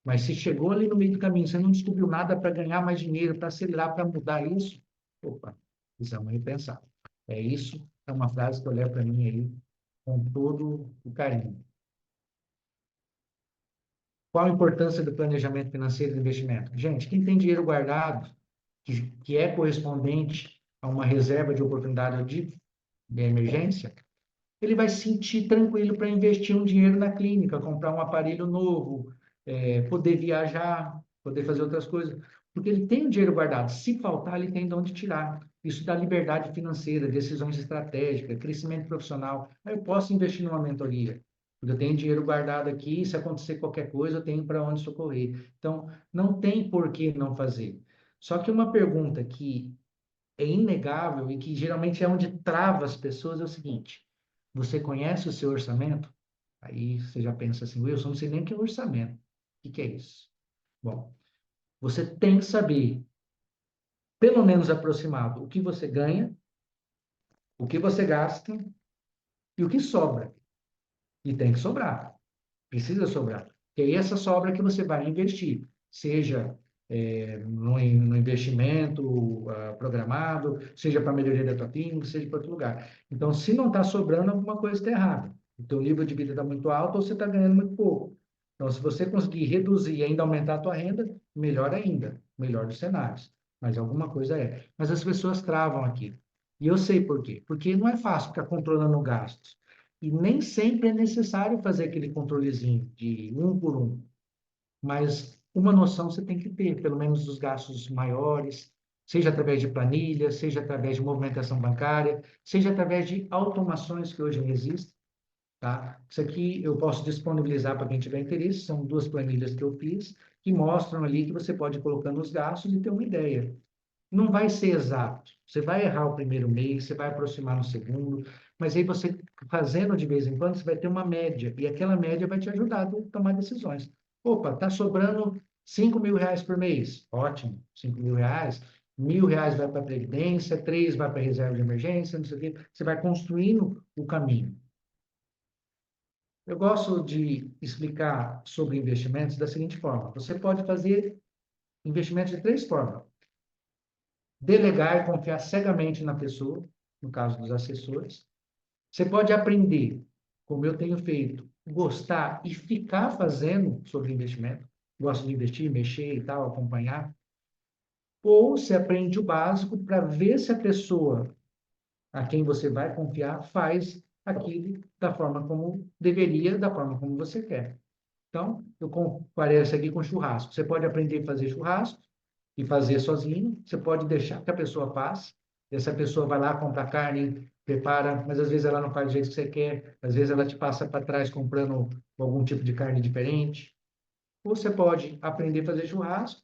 mas se chegou ali no meio do caminho, você não descobriu nada para ganhar mais dinheiro, para acelerar, para mudar isso, opa, precisamos repensar. É isso, é uma frase que eu levo para mim aí com todo o carinho. Qual a importância do planejamento financeiro e do investimento? Gente, quem tem dinheiro guardado, que é correspondente a uma reserva de oportunidade de emergência, ele vai se sentir tranquilo para investir um dinheiro na clínica, comprar um aparelho novo, poder viajar, poder fazer outras coisas. Porque ele tem o dinheiro guardado. Se faltar, ele tem de onde tirar. Isso dá liberdade financeira, decisões estratégicas, crescimento profissional. Aí eu posso investir numa mentoria. Porque eu tenho dinheiro guardado aqui, se acontecer qualquer coisa, eu tenho para onde socorrer. Então, não tem por que não fazer. Só que uma pergunta que é inegável e que geralmente é onde trava as pessoas é o seguinte: você conhece o seu orçamento? Aí você já pensa assim, Wilson, não sei nem o que é orçamento. O que é isso? Bom, você tem que saber, pelo menos aproximado, o que você ganha, o que você gasta e o que sobra. E tem que sobrar. Precisa sobrar. E aí essa sobra que você vai investir, seja no investimento programado, seja para a melhoria da tua clínica, seja para outro lugar. Então, se não está sobrando, alguma coisa está errada. O teu nível de vida está muito alto ou você está ganhando muito pouco. Então, se você conseguir reduzir e ainda aumentar a tua renda, melhor ainda, melhor dos cenários. Mas alguma coisa é. Mas as pessoas travam aqui. E eu sei por quê. Porque não é fácil ficar controlando gastos. E nem sempre é necessário fazer aquele controlezinho de um por um. Mas uma noção você tem que ter, pelo menos dos gastos maiores, seja através de planilha, seja através de movimentação bancária, seja através de automações que hoje existem, tá? Isso aqui eu posso disponibilizar para quem tiver interesse, são duas planilhas que eu fiz, que mostram ali que você pode ir colocando os gastos e ter uma ideia. Não vai ser exato. Você vai errar o primeiro mês, você vai aproximar no segundo, mas aí você fazendo de vez em quando, você vai ter uma média, e aquela média vai te ajudar a tomar decisões. Opa, tá sobrando R$ 5.000 por mês. Ótimo, R$ 5.000. R$ 1.000 vai para a Previdência, 3 vai para a reserva de emergência, não sei o quê. Você vai construindo o caminho. Eu gosto de explicar sobre investimentos da seguinte forma: você pode fazer investimentos de três formas: delegar e confiar cegamente na pessoa, no caso dos assessores. Você pode aprender, como eu tenho feito, gostar e ficar fazendo sobre investimento. Gosto de investir, mexer e tal, acompanhar. Ou você aprende o básico para ver se a pessoa a quem você vai confiar faz aquilo da forma como deveria, da forma como você quer. Então, eu comparei isso aqui com churrasco. Você pode aprender a fazer churrasco e fazer sozinho. Você pode deixar que a pessoa faça. Essa pessoa vai lá, compra carne, prepara, mas às vezes ela não faz do jeito que você quer. Às vezes ela te passa para trás comprando algum tipo de carne diferente. Ou você pode aprender a fazer churrasco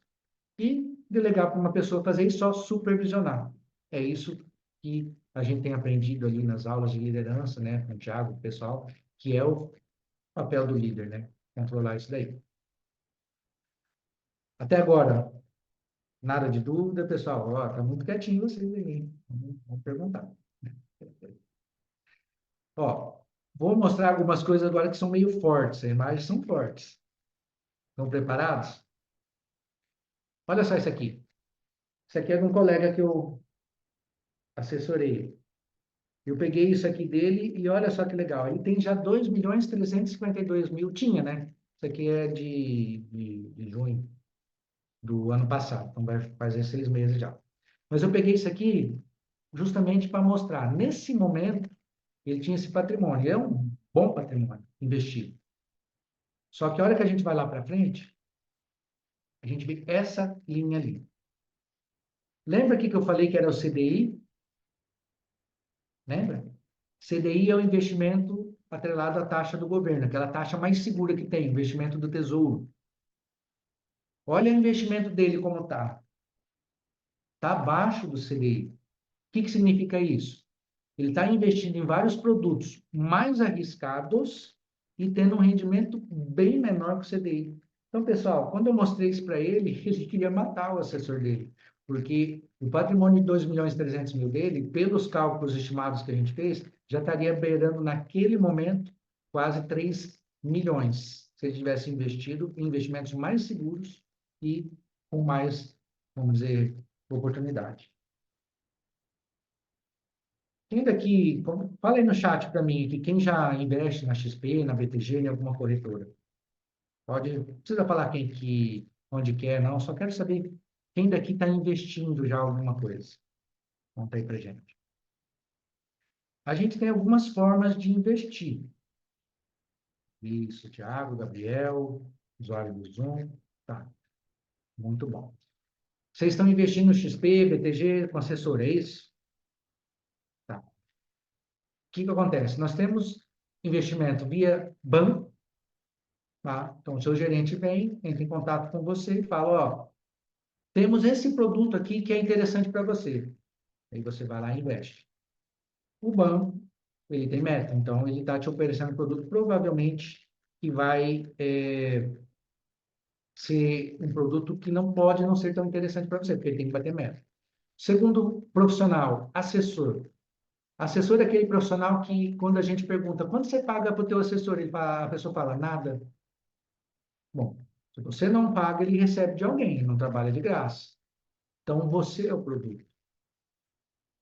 e delegar para uma pessoa fazer e só supervisionar. É isso que a gente tem aprendido ali nas aulas de liderança, né, com o Thiago, o pessoal, que é o papel do líder, né? Controlar isso daí. Até agora, nada de dúvida, pessoal? Ó, tá muito quietinho vocês aí. Vamos perguntar. Ó, vou mostrar algumas coisas agora que são meio fortes. As imagens são fortes. Estão preparados? Olha só isso aqui. Isso aqui é de um colega que eu assessorei. Eu peguei isso aqui dele e olha só que legal. Ele tem já 2.352.000. Tinha, né? Isso aqui é de junho do ano passado. Então vai fazer 6 meses já. Mas eu peguei isso aqui justamente para mostrar. Nesse momento, ele tinha esse patrimônio. É um bom patrimônio investido. Só que a hora que a gente vai lá para frente, a gente vê essa linha ali. Lembra aqui que eu falei que era o CDI? Lembra? CDI é o investimento atrelado à taxa do governo, aquela taxa mais segura que tem, investimento do Tesouro. Olha o investimento dele como está. Está abaixo do CDI. O que significa isso? Ele está investindo em vários produtos mais arriscados e tendo um rendimento bem menor que o CDI. Então, pessoal, quando eu mostrei isso para ele, ele queria matar o assessor dele, porque o patrimônio de 2.300.000 dele, pelos cálculos estimados que a gente fez, já estaria beirando naquele momento quase 3 milhões, se ele tivesse investido em investimentos mais seguros e com mais, vamos dizer, oportunidade. Quem daqui, fala aí no chat para mim, que quem já investe na XP, na BTG, em alguma corretora? Pode, não precisa falar quem que, onde quer, não, só quero saber quem daqui está investindo já alguma coisa. Conta aí para gente. A gente tem algumas formas de investir. Isso, Thiago, Gabriel, usuário do Zoom. Tá, muito bom. Vocês estão investindo no XP, BTG, com assessor, é isso? Tá. O que que acontece? Nós temos investimento via banco, tá? Então, o seu gerente vem, entra em contato com você e fala, ó, temos esse produto aqui que é interessante para você. Aí você vai lá e investe. O banco, ele tem meta, então ele está te oferecendo um produto provavelmente que vai ser um produto que não pode não ser tão interessante para você, porque ele tem que bater meta. Segundo profissional, assessor. Assessor é aquele profissional que, quando a gente pergunta, quanto você paga para o teu assessor? A pessoa fala, nada. Bom, se você não paga, ele recebe de alguém, ele não trabalha de graça. Então, você é o produto.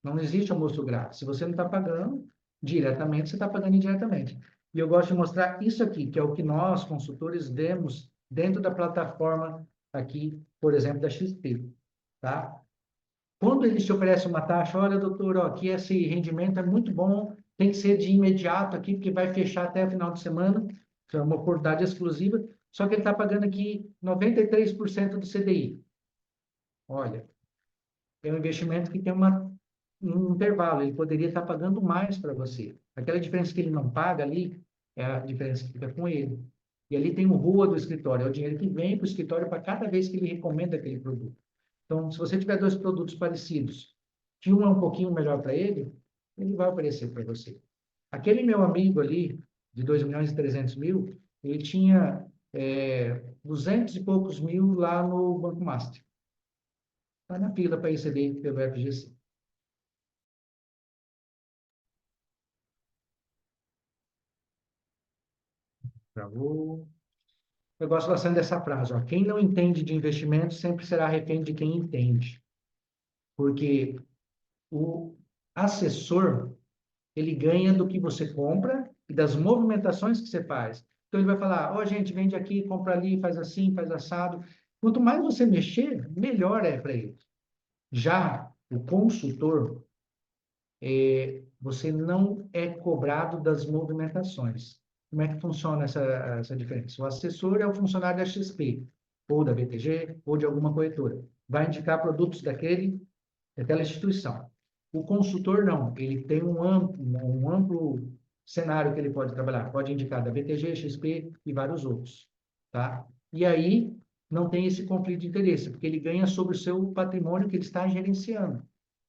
Não existe almoço grátis. Se você não está pagando diretamente, você está pagando indiretamente. E eu gosto de mostrar isso aqui, que é o que nós, consultores, vemos dentro da plataforma aqui, por exemplo, da XP, tá? Quando eles te oferecem uma taxa, olha, doutor, ó, aqui esse rendimento é muito bom, tem que ser de imediato aqui, porque vai fechar até o final de semana, é uma oportunidade exclusiva, só que ele está pagando aqui 93% do CDI. Olha, é um investimento que tem um intervalo, ele poderia estar pagando mais para você. Aquela diferença que ele não paga ali, é a diferença que fica com ele. E ali tem o RUA do escritório, é o dinheiro que vem para o escritório para cada vez que ele recomenda aquele produto. Então, se você tiver dois produtos parecidos, que um é um pouquinho melhor para ele, ele vai oferecer para você. Aquele meu amigo ali, de 2.300.000, ele tinha 200 e poucos mil lá no Banco Master. Está na fila para receber pelo FGC. Travou. Eu gosto bastante dessa frase, ó. Quem não entende de investimento sempre será refém de quem entende. Porque o assessor, ele ganha do que você compra e das movimentações que você faz. Então, ele vai falar, ó, gente, vende aqui, compra ali, faz assim, faz assado. Quanto mais você mexer, melhor é para ele. Já o consultor, você não é cobrado das movimentações. Como é que funciona essa diferença? O assessor é o funcionário da XP, ou da BTG, ou de alguma corretora. Vai indicar produtos daquela instituição. O consultor não, ele tem um amplo cenário que ele pode trabalhar. Pode indicar da BTG, XP e vários outros. Tá? E aí não tem esse conflito de interesse, porque ele ganha sobre o seu patrimônio que ele está gerenciando.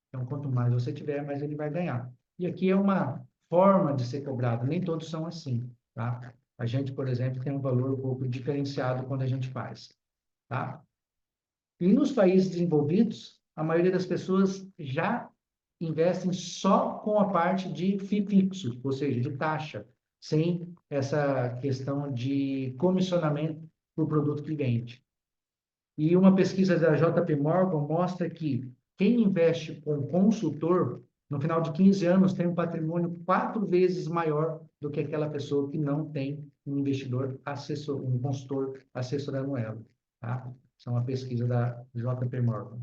Então, quanto mais você tiver, mais ele vai ganhar. E aqui é uma forma de ser cobrado, nem todos são assim, tá? A gente, por exemplo, tem um valor um pouco diferenciado quando a gente faz, tá? E nos países desenvolvidos, a maioria das pessoas já investem só com a parte de FII fixo, ou seja, de taxa, sem essa questão de comissionamento por produto que vende. E uma pesquisa da JP Morgan mostra que quem investe com consultor, no final de 15 anos, tem um patrimônio 4 vezes maior do que aquela pessoa que não tem um investidor assessor, um consultor assessorando ela. Tá? Isso é uma pesquisa da JP Morgan.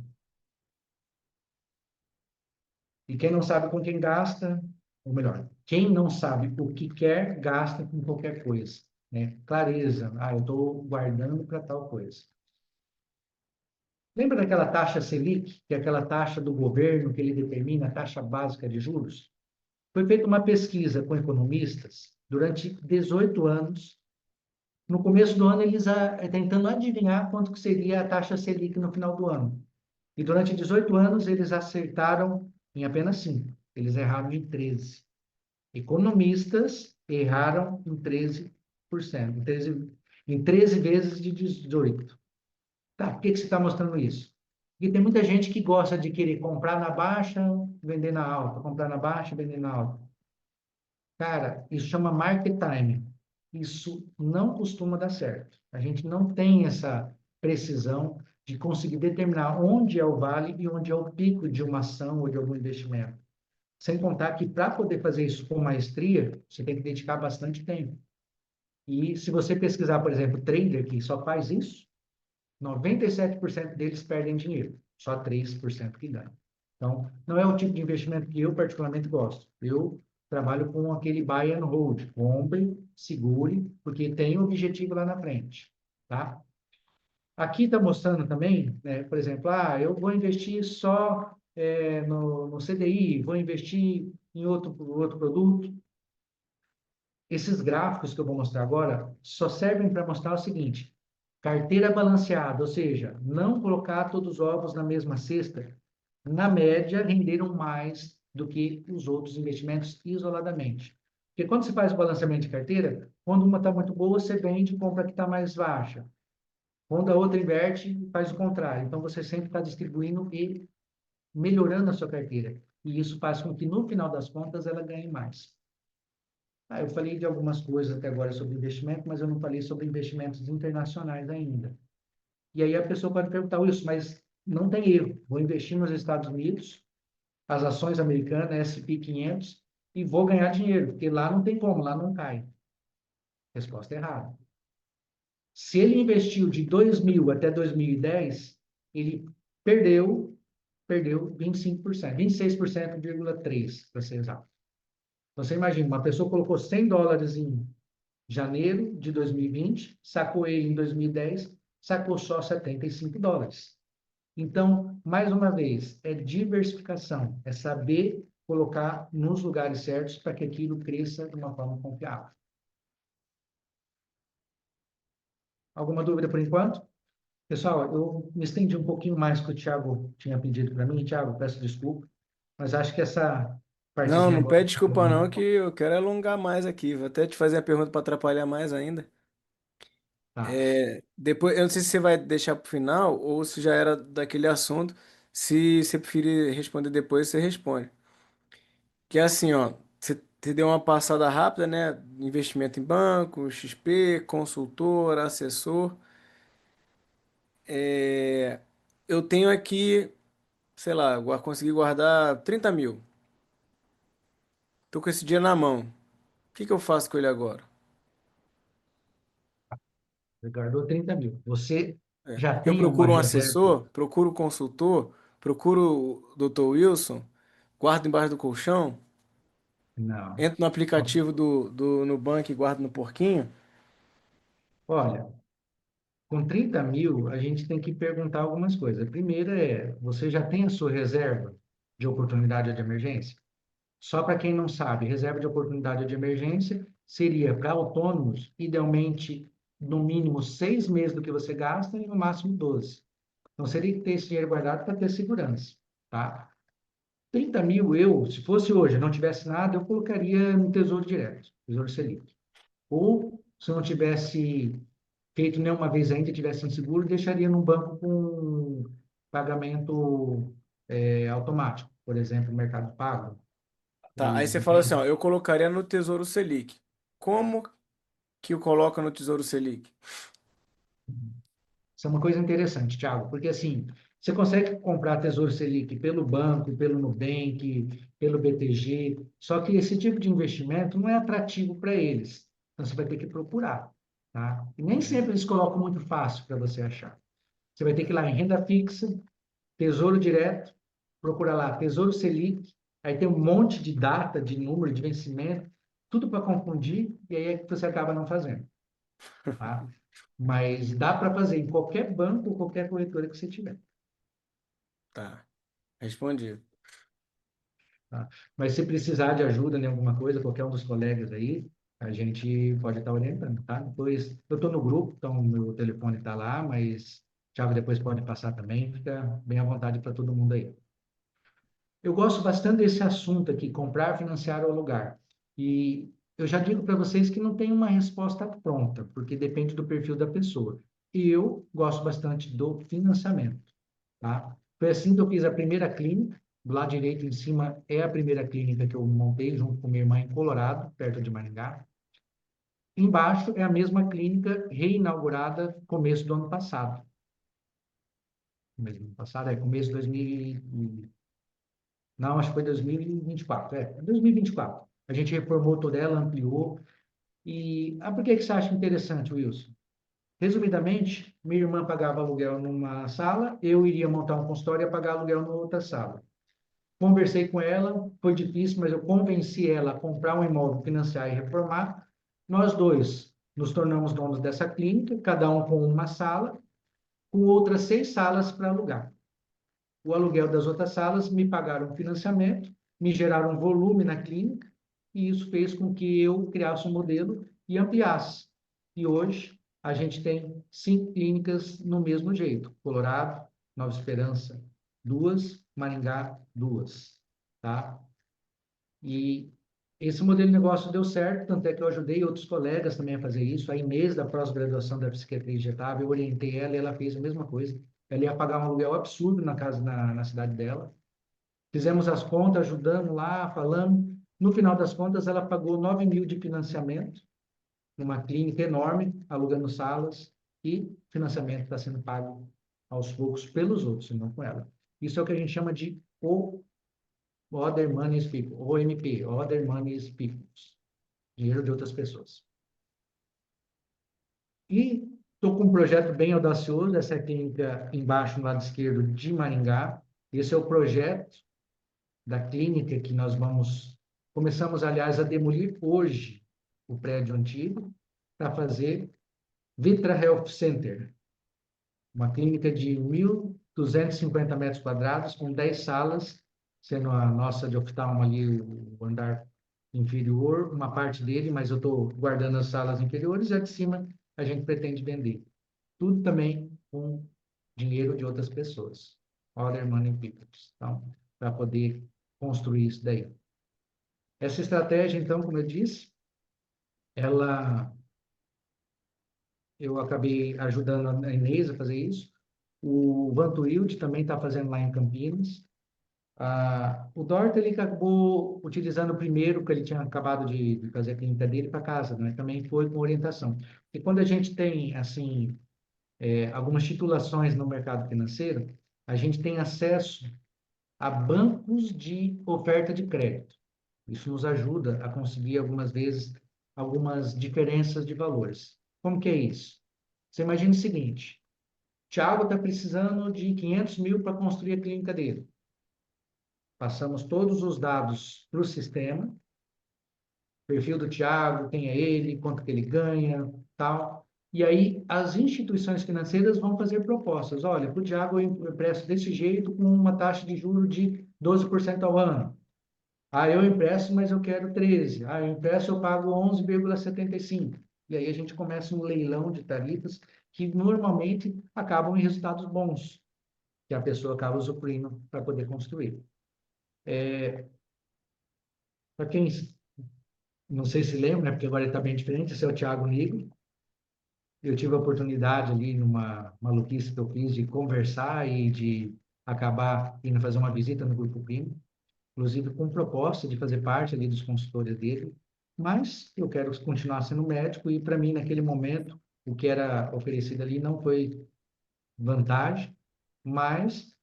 E quem não sabe com quem gasta, ou melhor, quem não sabe o que quer, gasta com qualquer coisa. Né? Clareza. Ah, eu estou guardando para tal coisa. Lembra daquela taxa Selic, que é aquela taxa do governo que ele determina, a taxa básica de juros? Foi feita uma pesquisa com economistas durante 18 anos. No começo do ano, eles tentando adivinhar quanto que seria a taxa Selic no final do ano. E durante 18 anos, eles acertaram em apenas 5. Eles erraram em 13. Economistas erraram em 13%, em treze vezes de 18. Tá, por que que você está mostrando isso? Porque tem muita gente que gosta de querer comprar na baixa, vender na alta, comprar na baixa, vender na alta. Cara, isso chama market time. Isso não costuma dar certo. A gente não tem essa precisão de conseguir determinar onde é o vale e onde é o pico de uma ação ou de algum investimento. Sem contar que para poder fazer isso com maestria, você tem que dedicar bastante tempo. E se você pesquisar, por exemplo, trader que só faz isso, 97% deles perdem dinheiro, só 3% que ganham. Então, não é o tipo de investimento que eu particularmente gosto. Eu trabalho com aquele buy and hold, compre, segure, porque tem um objetivo lá na frente, tá? Aqui está mostrando também, né, por exemplo, eu vou investir só no CDI, vou investir em outro produto. Esses gráficos que eu vou mostrar agora só servem para mostrar o seguinte: carteira balanceada, ou seja, não colocar todos os ovos na mesma cesta, na média, renderam mais do que os outros investimentos isoladamente. Porque quando você faz o balanceamento de carteira, quando uma está muito boa, você vende e compra a que está mais baixa. Quando a outra inverte, faz o contrário. Então, você sempre está distribuindo e melhorando a sua carteira. E isso faz com que, no final das contas, ela ganhe mais. Eu falei de algumas coisas até agora sobre investimento, mas eu não falei sobre investimentos internacionais ainda. E aí a pessoa pode perguntar, isso, mas não tem erro. Vou investir nos Estados Unidos, as ações americanas, S&P 500, e vou ganhar dinheiro, porque lá não tem como, lá não cai. Resposta errada. Se ele investiu de 2000 até 2010, ele perdeu 25%, 26,3%, para ser exato. Você imagina, uma pessoa colocou US$ 100 em janeiro de 2020, sacou ele em 2010, sacou só US$ 75. Então, mais uma vez, é diversificação, é saber colocar nos lugares certos para que aquilo cresça de uma forma confiável. Alguma dúvida por enquanto? Pessoal, eu me estendi um pouquinho mais que o Thiago tinha pedido para mim. Thiago, peço desculpa, mas acho que essa Não, partezinha não agora pede está desculpa não, bom. que eu quero alongar mais aqui. Vou até te fazer a pergunta para atrapalhar mais ainda. Tá. Depois, eu não sei se você vai deixar para o final ou se já era daquele assunto. Se você preferir responder depois, você responde. Que é assim, ó, você deu uma passada rápida, né? Investimento em banco, XP, consultor, assessor. É, eu tenho aqui, sei lá, consegui guardar 30 mil. Tô com esse dia na mão. O que que eu faço com ele agora? Você guardou 30 mil. Você já Eu tem uma procuro um reserva? assessor, procuro um consultor, procuro o Dr. Wilson, guardo embaixo do colchão, Não. entro no aplicativo do Nubank e guardo no porquinho. Olha, com 30 mil, a gente tem que perguntar algumas coisas. A primeira é, você já tem a sua reserva de oportunidade de emergência? Só para quem não sabe, reserva de oportunidade de emergência seria para autônomos, idealmente, no mínimo 6 meses do que você gasta e no máximo 12. Então, você teria que ter esse dinheiro guardado para ter segurança, tá? 30 mil, se fosse hoje, não tivesse nada, eu colocaria no Tesouro Direto, Tesouro Selic. Ou, se eu não tivesse feito nenhuma vez ainda, tivesse inseguro, deixaria num banco com pagamento automático, por exemplo, Mercado Pago, Tá, aí o você fala assim, Itaú. ó, eu colocaria no Tesouro Selic. Como que eu coloco no Tesouro Selic? Isso é uma coisa interessante, Thiago, porque assim, você consegue comprar Tesouro Selic pelo banco, pelo Nubank, pelo BTG, só que esse tipo de investimento não é atrativo para eles. Então você vai ter que procurar, tá? E nem Uhum. sempre eles colocam muito fácil para você achar. Você vai ter que ir lá em renda fixa, Tesouro Direto, procurar lá Tesouro Selic, aí tem um monte de data, de número, de vencimento, tudo para confundir, e aí é que você acaba não fazendo, tá? Mas dá para fazer em qualquer banco ou qualquer corretora que você tiver, Tá, respondido. tá? Mas se precisar de ajuda em alguma coisa, qualquer um dos colegas aí, a gente pode estar orientando, tá? Depois, eu estou no grupo, então meu telefone está lá, mas o Thiago depois pode passar também, fica bem à vontade para todo mundo aí. Eu gosto bastante desse assunto aqui, comprar, financiar ou alugar. E eu já digo para vocês que não tem uma resposta pronta, porque depende do perfil da pessoa. Eu gosto bastante do financiamento, tá? Foi assim que eu fiz a primeira clínica. Do lado direito, em cima, é a primeira clínica que eu montei junto com minha irmã em Colorado, perto de Maringá. Embaixo é a mesma clínica reinaugurada começo do ano passado. Começo do ano passado, começo de 2000. Não, acho que foi 2024. 2024. A gente reformou toda ela, ampliou. Por que que você acha interessante, Wilson? Resumidamente, minha irmã pagava aluguel numa sala, eu iria montar um consultório e ia pagar aluguel numa outra sala. Conversei com ela, foi difícil, mas eu convenci ela a comprar um imóvel, financiar e reformar. Nós dois nos tornamos donos dessa clínica, cada um com uma sala, com outras 6 salas para alugar. O aluguel das outras salas me pagaram o financiamento, me geraram um volume na clínica, e isso fez com que eu criasse um modelo e ampliasse. E hoje a gente tem 5 clínicas no mesmo jeito: Colorado, Nova Esperança, 2, Maringá, 2, tá? E esse modelo de negócio deu certo, tanto é que eu ajudei outros colegas também a fazer isso. A Inês, da pós-graduação da psiquiatria injetável, eu orientei ela e ela fez a mesma coisa. Ela ia pagar um aluguel absurdo na casa, na cidade dela. Fizemos as contas, ajudamos lá, falamos. No final das contas, ela pagou 9 mil de financiamento numa clínica enorme, alugando salas, e financiamento está sendo pago aos poucos pelos outros, não com ela. Isso é o que a gente chama de Other Money People, OMP, Other Money People, dinheiro de outras pessoas. E estou com um projeto bem audacioso, essa clínica embaixo, no lado esquerdo, de Maringá. Esse é o projeto da clínica que nós vamos... Começamos, aliás, a demolir hoje o prédio antigo para fazer Vitra Health Center, uma clínica de 1.250 metros quadrados, com 10 salas, sendo a nossa de oftalmo ali o andar inferior, uma parte dele, mas eu estou guardando as salas inferiores, e a de cima a gente pretende vender. Tudo também com dinheiro de outras pessoas. Other money people. Então, para poder construir isso daí. Essa estratégia, então, como eu disse, eu acabei ajudando a Inês a fazer isso. O Vantuilde também está fazendo lá em Campinas. O Dorta, ele acabou utilizando o primeiro, que ele tinha acabado de fazer a clínica dele, para casa, né? Também foi com orientação. E quando a gente tem, assim, algumas titulações no mercado financeiro, a gente tem acesso a bancos de oferta de crédito. Isso nos ajuda a conseguir, algumas vezes, algumas diferenças de valores. Como que é isso? Você imagina o seguinte: Tiago está precisando de 500 mil para construir a clínica dele. Passamos todos os dados para o sistema, perfil do Tiago, quem é ele, quanto que ele ganha, tal. E aí as instituições financeiras vão fazer propostas. Olha, para o Tiago eu empresto desse jeito, com uma taxa de juros de 12% ao ano. Eu empresto, mas eu quero 13. Eu empresto, eu pago 11,75. E aí a gente começa um leilão de tarifas que normalmente acabam em resultados bons, que a pessoa acaba usufruindo para poder construir. Para quem não sei se lembra, né, porque agora ele está bem diferente, esse é o Thiago Nigro. Eu tive a oportunidade ali, numa maluquice que eu fiz, de conversar e de acabar indo fazer uma visita no Grupo Primo, inclusive com proposta de fazer parte ali dos consultores dele, mas eu quero continuar sendo médico e, para mim, naquele momento, o que era oferecido ali não foi vantagem, mas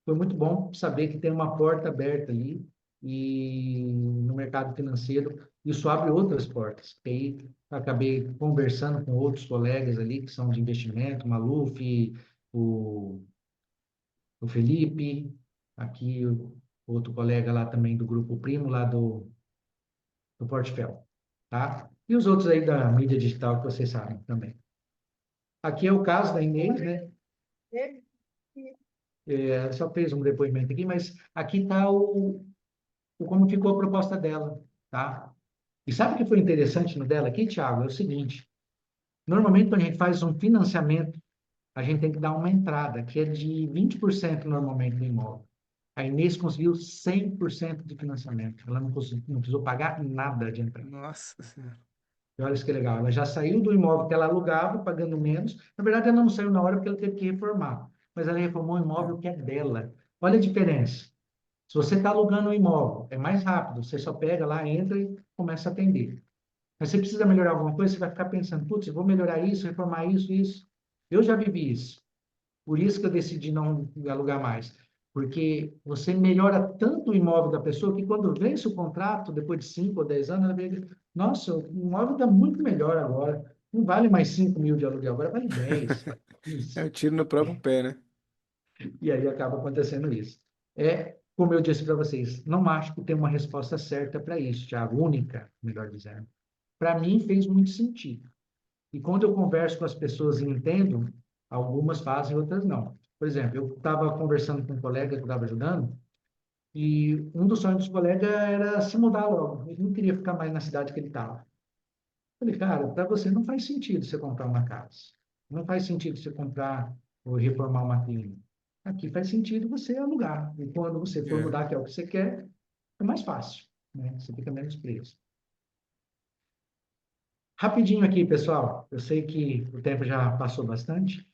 foi muito bom saber que tem uma porta aberta ali e no mercado financeiro isso abre outras portas. E aí acabei conversando com outros colegas ali que são de investimento, Maluf, o, o Felipe, aqui o outro colega lá também do Grupo Primo, lá do Portfel, tá? E os outros aí da mídia digital que vocês sabem também. Aqui é o caso da Inês, né? Só fez um depoimento aqui, mas aqui está o como ficou a proposta dela, tá? E sabe o que foi interessante no dela aqui, Thiago? É o seguinte: normalmente, quando a gente faz um financiamento, a gente tem que dar uma entrada, que é de 20% normalmente do imóvel. A Inês conseguiu 100% de financiamento. Ela não precisou pagar nada de entrada. Nossa Senhora. E olha isso que legal. Ela já saiu do imóvel que ela alugava, pagando menos. Na verdade, ela não saiu na hora porque ela teve que reformar. Mas ela reformou um imóvel que é dela. Olha a diferença. Se você está alugando um imóvel, é mais rápido. Você só pega lá, entra e começa a atender. Mas você precisa melhorar alguma coisa, você vai ficar pensando, putz, eu vou melhorar isso, reformar isso, isso. Eu já vivi isso. Por isso que eu decidi não alugar mais. Porque você melhora tanto o imóvel da pessoa que quando vence o contrato, depois de 5 ou 10 anos, ela vê, nossa, o imóvel está muito melhor agora. Não vale mais 5 mil de aluguel, agora vale 10, vale É 15. o tiro no próprio pé, né? E aí acaba acontecendo isso. É, como eu disse para vocês, não acho que tem uma resposta certa para isso, Thiago, única, melhor dizendo. Para mim fez muito sentido. E quando eu converso com as pessoas e entendo, algumas fazem, outras não. Por exemplo, eu estava conversando com um colega que eu estava ajudando, e um dos sonhos dos colegas era se mudar logo. Ele não queria ficar mais na cidade que ele estava. Falei, cara, para você não faz sentido você comprar uma casa. Não faz sentido você comprar ou reformar uma clínica. Aqui faz sentido você alugar. E quando você for É. mudar, que é o que você quer, é mais fácil, né? Você fica menos preso. Rapidinho aqui, pessoal. Eu sei que o tempo já passou bastante,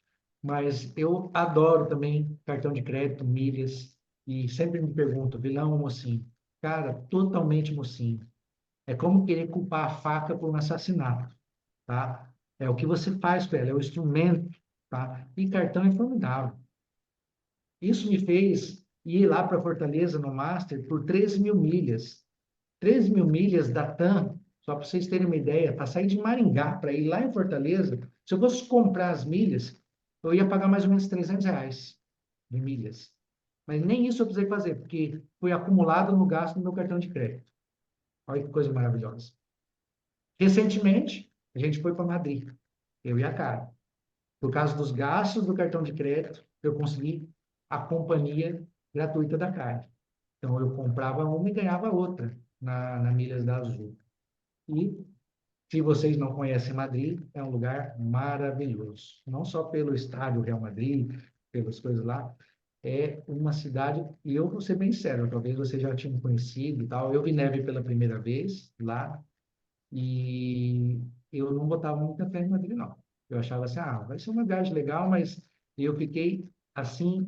mas eu adoro também cartão de crédito, milhas, e sempre me pergunto, vilão ou mocinho? Cara, totalmente mocinho. É como querer culpar a faca por um assassinato, tá? É o que você faz com ela, é o instrumento, tá? E cartão é formidável. Isso me fez ir lá para Fortaleza no Master por 13 mil milhas. 13 mil milhas da TAM, só para vocês terem uma ideia, para sair de Maringá, para ir lá em Fortaleza, se eu fosse comprar as milhas, eu ia pagar mais ou menos R$ 300 de milhas. Mas nem isso eu precisei fazer, porque foi acumulado no gasto do meu cartão de crédito. Olha que coisa maravilhosa. Recentemente, a gente foi para Madrid, eu e a Cara. Por causa dos gastos do cartão de crédito, eu consegui a companhia gratuita da Cara. Então, eu comprava uma e ganhava outra na Milhas da Azul. E, se vocês não conhecem Madrid, é um lugar maravilhoso. Não só pelo estádio Real Madrid, pelas coisas lá, é uma cidade, e eu vou ser bem sério, talvez você já tinha conhecido e tal. Eu vi neve pela primeira vez lá, e eu não botava muita fé em Madrid, não. Eu achava assim, vai ser uma viagem legal, mas eu fiquei, assim,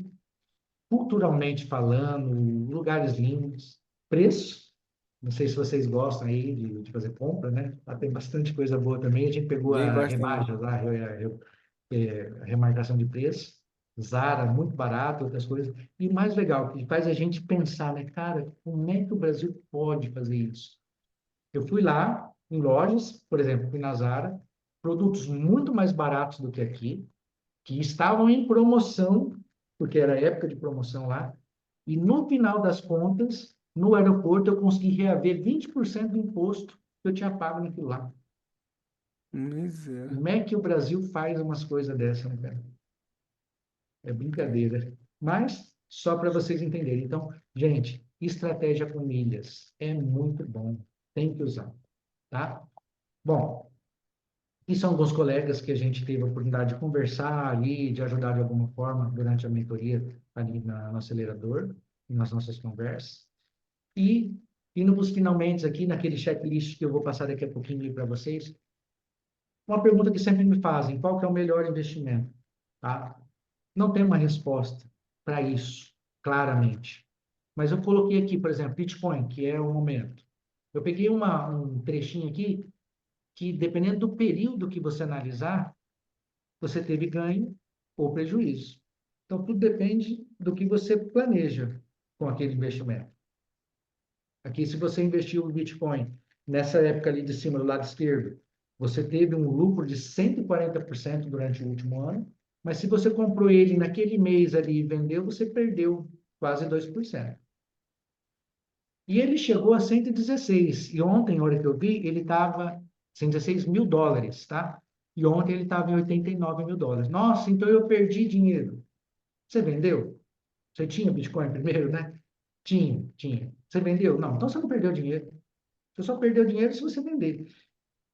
culturalmente falando, lugares lindos, preço. Não sei se vocês gostam aí de fazer compra, né? Lá tem bastante coisa boa também. A gente pegou E a bastante. remarca lá, a remarcação de preço. Zara, muito barato, outras coisas. E o mais legal, que faz a gente pensar, né? Cara, como é que o Brasil pode fazer isso? Eu fui lá em lojas, por exemplo, fui na Zara, produtos muito mais baratos do que aqui, que estavam em promoção, porque era época de promoção lá, e no final das contas, no aeroporto, eu consegui reaver 20% do imposto que eu tinha pago naquilo lá. Miséria. Como é que o Brasil faz umas coisas dessas, né, cara? É brincadeira. Mas, só para vocês entenderem. Então, gente, estratégia com milhas é muito bom. Tem que usar, tá? Bom, e são alguns colegas que a gente teve a oportunidade de conversar ali, de ajudar de alguma forma durante a mentoria ali no acelerador, nas nossas conversas. E indo para os finalmente aqui, naquele checklist que eu vou passar daqui a pouquinho para vocês, uma pergunta que sempre me fazem, qual que é o melhor investimento? Tá? Não tem uma resposta para isso, claramente. Mas eu coloquei aqui, por exemplo, Bitcoin, que é o momento. Eu peguei um trechinho aqui que, dependendo do período que você analisar, você teve ganho ou prejuízo. Então, tudo depende do que você planeja com aquele investimento. Aqui, se você investiu no Bitcoin nessa época ali de cima, do lado esquerdo, você teve um lucro de 140% durante o último ano, mas se você comprou ele naquele mês ali e vendeu, você perdeu quase 2%. E ele chegou a 116. E ontem, na hora que eu vi, ele estava 116 mil dólares, tá? E ontem ele estava em 89 mil dólares. Nossa, então eu perdi dinheiro. Você vendeu? Você tinha Bitcoin primeiro, né? Tinha, tinha. Você vendeu? Não, então você não perdeu dinheiro. Você só perdeu dinheiro se você vender.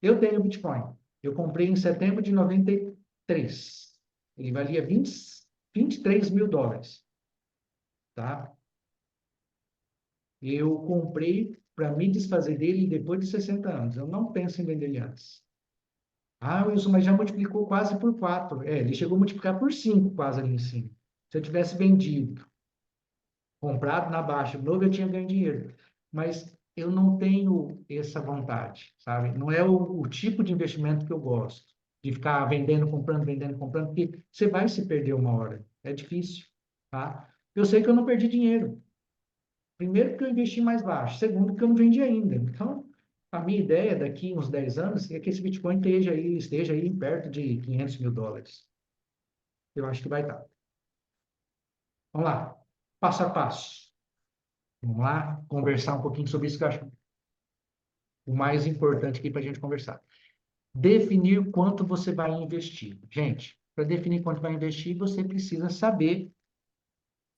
Eu tenho Bitcoin. Eu comprei em setembro de 93. Ele valia 23 mil dólares, tá? Eu comprei para me desfazer dele depois de 60 anos. Eu não penso em vender ele antes. Wilson, mas já multiplicou quase por 4. É, ele chegou a multiplicar por 5 quase ali em cima. Se eu tivesse vendido Comprado na baixa, novo eu tinha ganho dinheiro. Mas eu não tenho essa vontade, sabe? Não é o tipo de investimento que eu gosto, de ficar vendendo, comprando, porque você vai se perder uma hora. É difícil, tá? Eu sei que eu não perdi dinheiro. Primeiro, porque eu investi mais baixo. Segundo, porque eu não vendi ainda. Então, a minha ideia daqui uns 10 anos é que esse Bitcoin esteja aí perto de US$ 500 mil. Eu acho que vai estar. Vamos lá, passo a passo. Vamos lá, conversar um pouquinho sobre isso, que eu acho o mais importante aqui para a gente conversar. Definir quanto você vai investir. Gente, para definir quanto vai investir, você precisa saber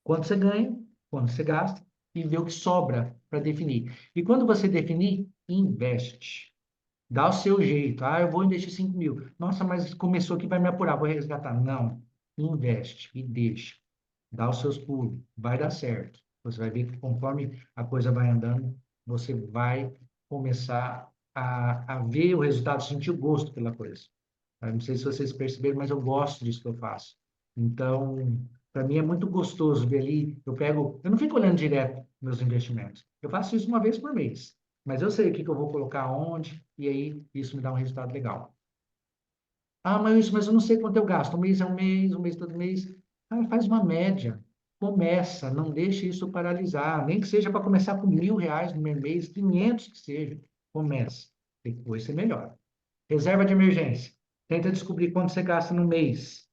quanto você ganha, quanto você gasta e ver o que sobra para definir. E quando você definir, investe. Dá o seu jeito. Ah, eu vou investir 5 mil. Nossa, mas começou aqui, vai me apurar, vou resgatar. Não. Investe e deixa. Dá os seus pulos. Vai dar certo. Você vai ver que conforme a coisa vai andando, você vai começar a ver o resultado, sentir o gosto pela coisa. Eu não sei se vocês perceberam, mas eu gosto disso que eu faço. Então, para mim é muito gostoso ver ali. Eu não fico olhando direto meus investimentos. Eu faço isso uma vez por mês. Mas eu sei o que que eu vou colocar onde, e aí isso me dá um resultado legal. Ah, mas eu não sei quanto eu gasto. Um mês é um mês todo mês. Ah, faz uma média. Começa, não deixe isso paralisar. Nem que seja para começar com R$ 1.000 no primeiro mês, 500 que seja. Começa. Depois você melhora. Reserva de emergência. Tenta descobrir quanto você gasta no mês.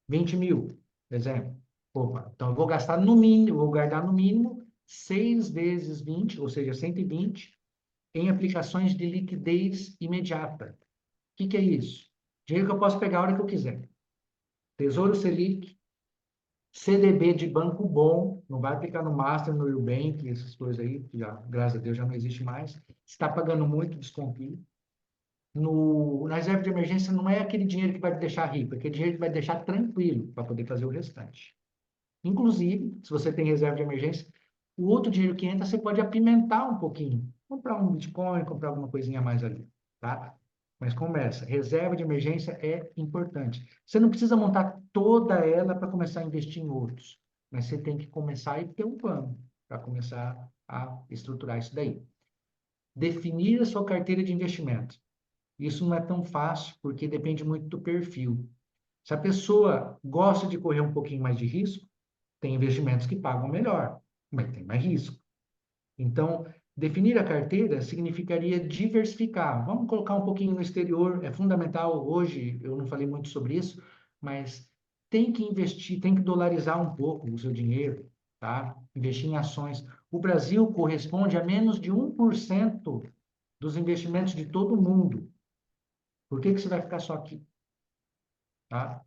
20 mil, por exemplo. Opa, então eu vou gastar no mínimo, vou guardar no mínimo 6 vezes 20, ou seja, 120, em aplicações de liquidez imediata. O que que é isso? Dinheiro que eu posso pegar a hora que eu quiser. Tesouro Selic, CDB de banco bom, não vai aplicar no Master, no Eubank, essas coisas aí, que já, graças a Deus, já não existe mais. Está pagando muito, desconfio. Na reserva de emergência não é aquele dinheiro que vai te deixar rico, é aquele dinheiro que vai te deixar tranquilo para poder fazer o restante. Inclusive, se você tem reserva de emergência, o outro dinheiro que entra, você pode apimentar um pouquinho. Comprar um Bitcoin, comprar alguma coisinha a mais ali, tá? Mas começa. Reserva de emergência é importante. Você não precisa montar toda ela para começar a investir em outros, mas você tem que começar e ter um plano para começar a estruturar isso daí. Definir a sua carteira de investimento. Isso não é tão fácil, porque depende muito do perfil. Se a pessoa gosta de correr um pouquinho mais de risco, tem investimentos que pagam melhor, mas tem mais risco. Então, definir a carteira significaria diversificar. Vamos colocar um pouquinho no exterior, é fundamental. Hoje, eu não falei muito sobre isso, mas tem que investir, tem que dolarizar um pouco o seu dinheiro, tá? Investir em ações. O Brasil corresponde a menos de 1% dos investimentos de todo mundo. Por que que você vai ficar só aqui, tá?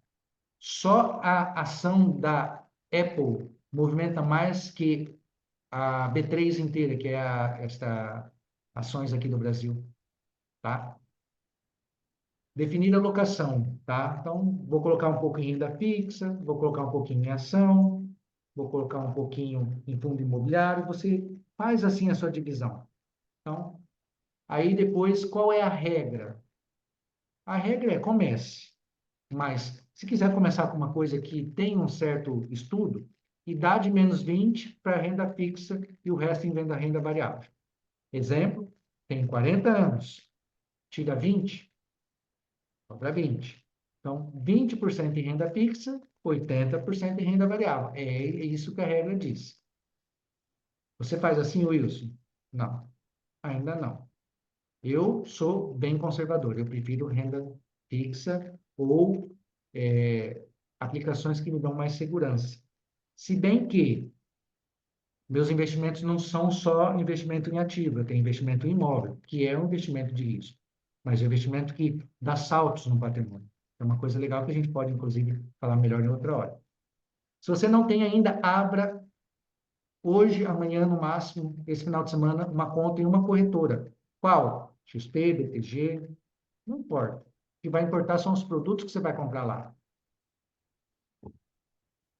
Só a ação da Apple movimenta mais que a B3 inteira, que é esta ações aqui do Brasil, tá? Definir a alocação, tá? Então, vou colocar um pouco em renda fixa, vou colocar um pouquinho em ação, vou colocar um pouquinho em fundo imobiliário, você faz assim a sua divisão. Então, aí depois, qual é a regra? A regra é comece. Mas, se quiser começar com uma coisa que tem um certo estudo, idade menos 20 para renda fixa e o resto em renda variável. Exemplo, tem 40 anos, tira 20, sobra 20. Então, 20% em renda fixa, 80% em renda variável. É isso que a regra diz. Você faz assim, Wilson? Não, ainda não. Eu sou bem conservador, eu prefiro renda fixa ou aplicações que me dão mais segurança. Se bem que meus investimentos não são só investimento em ativo, eu tenho investimento em imóvel, que é um investimento de risco, mas é um investimento que dá saltos no patrimônio. É uma coisa legal que a gente pode, inclusive, falar melhor em outra hora. Se você não tem ainda, abra hoje, amanhã, no máximo, esse final de semana, uma conta em uma corretora. Qual? XP, BTG, não importa. O que vai importar são os produtos que você vai comprar lá.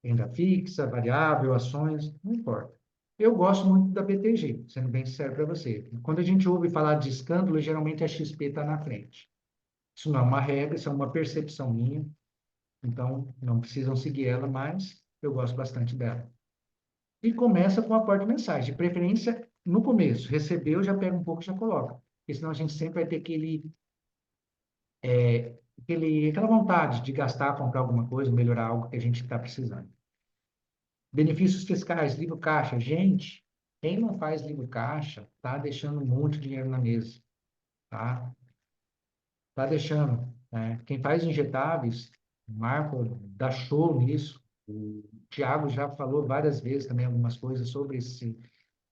Renda fixa, variável, ações, não importa. Eu gosto muito da BTG, sendo bem sincero para você. Quando a gente ouve falar de escândalo, geralmente a XP está na frente. Isso não é uma regra, isso é uma percepção minha. Então, não precisam seguir ela, mas eu gosto bastante dela. e começa com aporte mensais, de preferência no começo. Recebeu, já pega um pouco e já coloca. Porque senão a gente sempre vai ter aquela vontade de gastar, comprar alguma coisa, melhorar algo que a gente está precisando. Benefícios fiscais, livro caixa. Gente, quem não faz livro caixa está deixando muito dinheiro na mesa, tá? Tá deixando, né? Quem faz injetáveis, o Marco dá show nisso. O Thiago já falou várias vezes também algumas coisas sobre esse.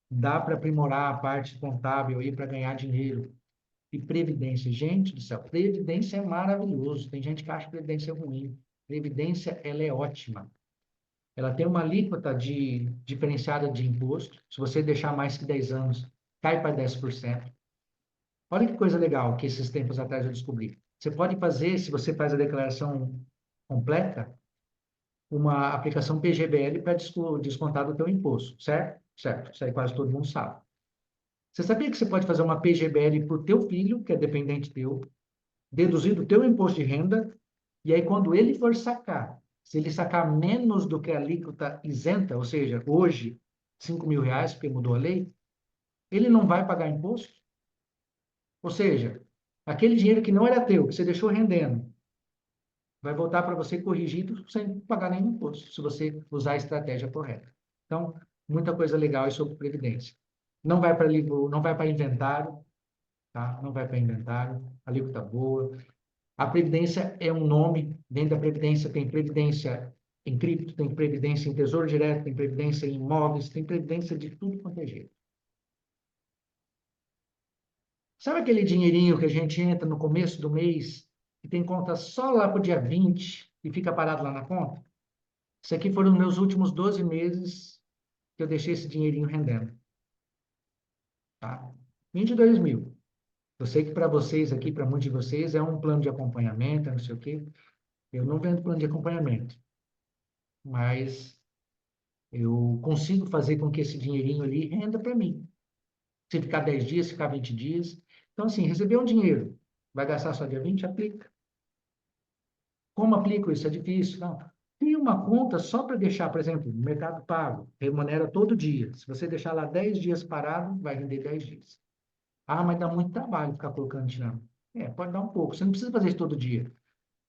Dá para aprimorar a parte contábil aí para ganhar dinheiro. E previdência, gente do céu, previdência é maravilhoso. Tem gente que acha previdência ruim. Previdência, ela é ótima. Ela tem uma alíquota diferenciada de imposto. Se você deixar mais que 10 anos, cai para 10%. Olha que coisa legal que esses tempos atrás eu descobri. Você pode fazer, se você faz a declaração completa, uma aplicação PGBL para descontar do teu imposto, certo? Certo. Isso aí quase todo mundo sabe. Você sabia que você pode fazer uma PGBL para o teu filho, que é dependente teu, deduzir do teu imposto de renda, e aí quando ele for sacar, se ele sacar menos do que a alíquota isenta, ou seja, hoje, R$ 5.000, porque mudou a lei, ele não vai pagar imposto? Ou seja, aquele dinheiro que não era teu, que você deixou rendendo, vai voltar para você corrigido sem pagar nenhum imposto, se você usar a estratégia correta. Então, muita coisa legal aí sobre previdência. Não vai para livro, não vai para inventário, tá? Não vai para inventário, alíquota boa. A previdência é um nome, dentro da previdência tem previdência em cripto, tem previdência em tesouro direto, tem previdência em imóveis, tem previdência de tudo quanto é jeito. Sabe aquele dinheirinho que a gente entra no começo do mês e tem conta só lá para o dia 20 e fica parado lá na conta? Isso aqui foram os meus últimos 12 meses que eu deixei esse dinheirinho rendendo, tá? 22 mil. Eu sei que para vocês aqui, para muitos de vocês, é um plano de acompanhamento, não sei o quê. Eu não vendo plano de acompanhamento, mas eu consigo fazer com que esse dinheirinho ali renda para mim. Se ficar 10 dias, se ficar 20 dias. Então, assim, receber um dinheiro, vai gastar só dia 20, aplica. Como aplico isso? É difícil. Não. Cria uma conta só para deixar, por exemplo, no Mercado Pago, remunera todo dia. Se você deixar lá 10 dias parado, vai render 10 dias. Ah, mas dá muito trabalho ficar colocando dinheiro. É, pode dar um pouco. Você não precisa fazer isso todo dia.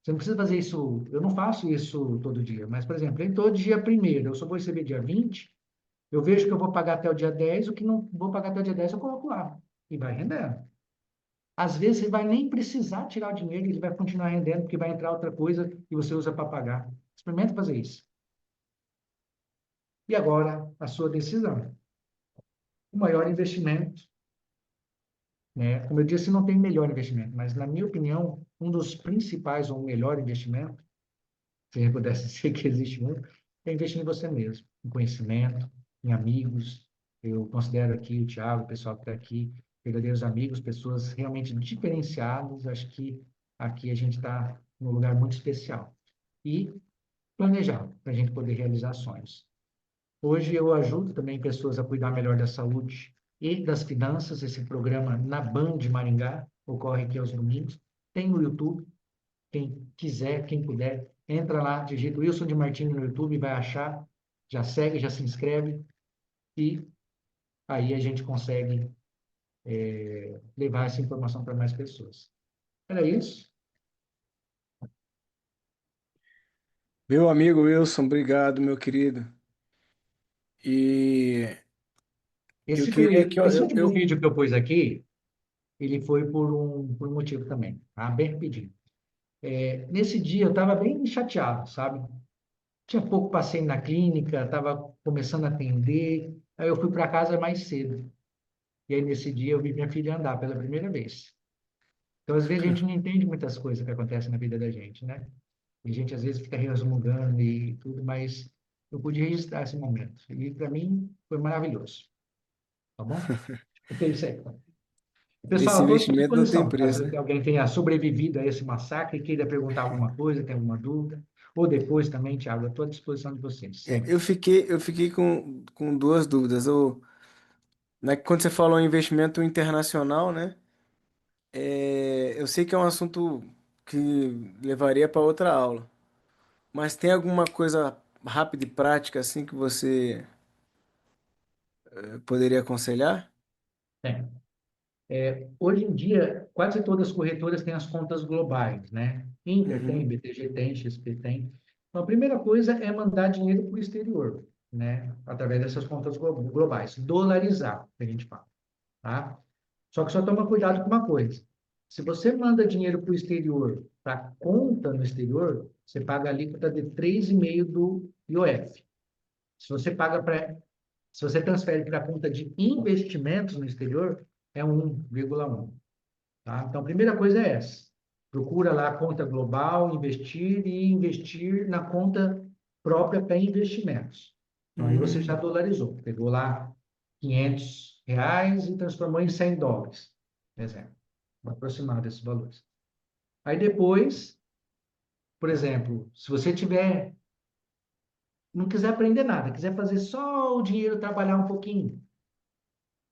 Você não precisa fazer isso. Eu não faço isso todo dia. Mas, por exemplo, em todo dia primeiro, eu só vou receber dia 20. Eu vejo que eu vou pagar até o dia 10. O que não vou pagar até o dia 10 eu coloco lá. E vai rendendo. Às vezes você vai nem precisar tirar o dinheiro, ele vai continuar rendendo, porque vai entrar outra coisa e você usa para pagar. Experimenta fazer isso. E agora, a sua decisão. O maior investimento, né? Como eu disse, não tem melhor investimento, mas, na minha opinião, um dos principais ou o melhor investimento, se eu pudesse dizer que existe um, é investir em você mesmo, em conhecimento, em amigos. Eu considero aqui o Thiago, o pessoal que está aqui, verdadeiros amigos, pessoas realmente diferenciadas. Acho que aqui a gente está num lugar muito especial. E planejar, para a gente poder realizar sonhos. Hoje eu ajudo também pessoas a cuidar melhor da saúde e das finanças. Esse programa na Band de Maringá ocorre aqui aos domingos. Tem no YouTube. Quem quiser, quem puder, entra lá, digita Wilson de Martini no YouTube, vai achar, já segue, já se inscreve e aí a gente consegue levar essa informação para mais pessoas. Era isso. Meu amigo Wilson, obrigado, meu querido. E eu Esse queria foi, que esse último vídeo que eu pus aqui, ele foi por um motivo também, tá? Bem rapidinho. Nesse dia eu estava bem chateado, sabe? Tinha pouco passei na clínica, estava começando a atender, aí eu fui para casa mais cedo. E aí nesse dia eu vi minha filha andar pela primeira vez. Então, às vezes, a gente não entende muitas coisas que acontecem na vida da gente, né? E a gente, às vezes, fica resmungando e tudo, mas eu pude registrar esse momento. E, para mim, foi maravilhoso. Tá bom? Então, é isso aí. esse Pessoal, estou à investimento não tem disposição. preço, Caso né? alguém tenha sobrevivido a esse massacre e queira perguntar alguma coisa, tem alguma dúvida, ou depois também, Thiago, eu estou à disposição de vocês, É, sempre. eu fiquei com duas dúvidas. Quando você falou em investimento internacional, né? Eu sei que é um assunto que levaria para outra aula, mas tem alguma coisa rápida e prática assim que você poderia aconselhar? Tem. Hoje em dia, quase todas as corretoras têm as contas globais, né? Inter tem, Uhum. BTG tem, XP tem. Então, a primeira coisa é mandar dinheiro para o exterior, né? Através dessas contas globais. Dolarizar, que a gente fala, tá? Só que só toma cuidado com uma coisa. Se você manda dinheiro para o exterior, para conta no exterior, você paga a alíquota de 3,5% do IOF. Se você paga para, se você transfere para a conta de investimentos no exterior, é 1,1%. Tá? Então, a primeira coisa é essa. Procura lá a conta global, investir e investir na conta própria para investimentos. Então, aí você já Hum. dolarizou. Pegou lá R$ 500 e transformou em US$ 100, por exemplo. Aproximado desses valores. Aí depois, por exemplo, se você tiver, não quiser aprender nada, quiser fazer só o dinheiro trabalhar um pouquinho,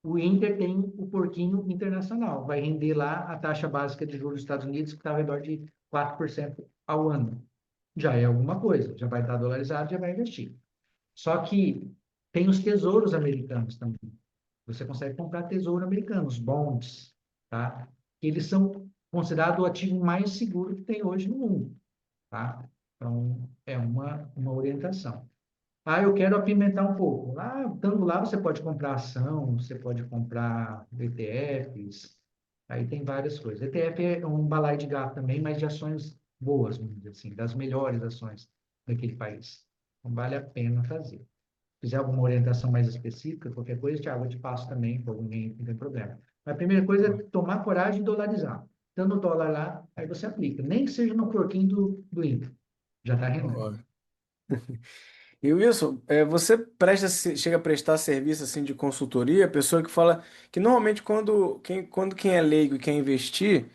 o Inter tem o porquinho internacional. Vai render lá a taxa básica de juros dos Estados Unidos, que está ao redor de 4% ao ano. Já é alguma coisa, já vai estar dolarizado, já vai investir. Só que tem os tesouros americanos também. Você consegue comprar tesouro americano, os bonds, tá? Eles são considerados o ativo mais seguro que tem hoje no mundo, tá? Então, é uma orientação. Ah, eu quero apimentar um pouco. Lá, estando lá, você pode comprar ação, você pode comprar ETFs, aí tem várias coisas. ETF é um balaio de gato também, mas de ações boas, vamos dizer assim, das melhores ações daquele país. Então, vale a pena fazer. Se fizer alguma orientação mais específica, qualquer coisa, Thiago, eu te passo também, por ninguém, não tem problema. Mas a primeira coisa é tomar coragem e dolarizar. Estando o dólar lá, aí você aplica. Nem que seja no porquinho do Inter. Já está rendendo. Ó. E Wilson, você presta, chega a prestar serviço assim de consultoria, pessoa que fala que normalmente quando quem é leigo e quer investir,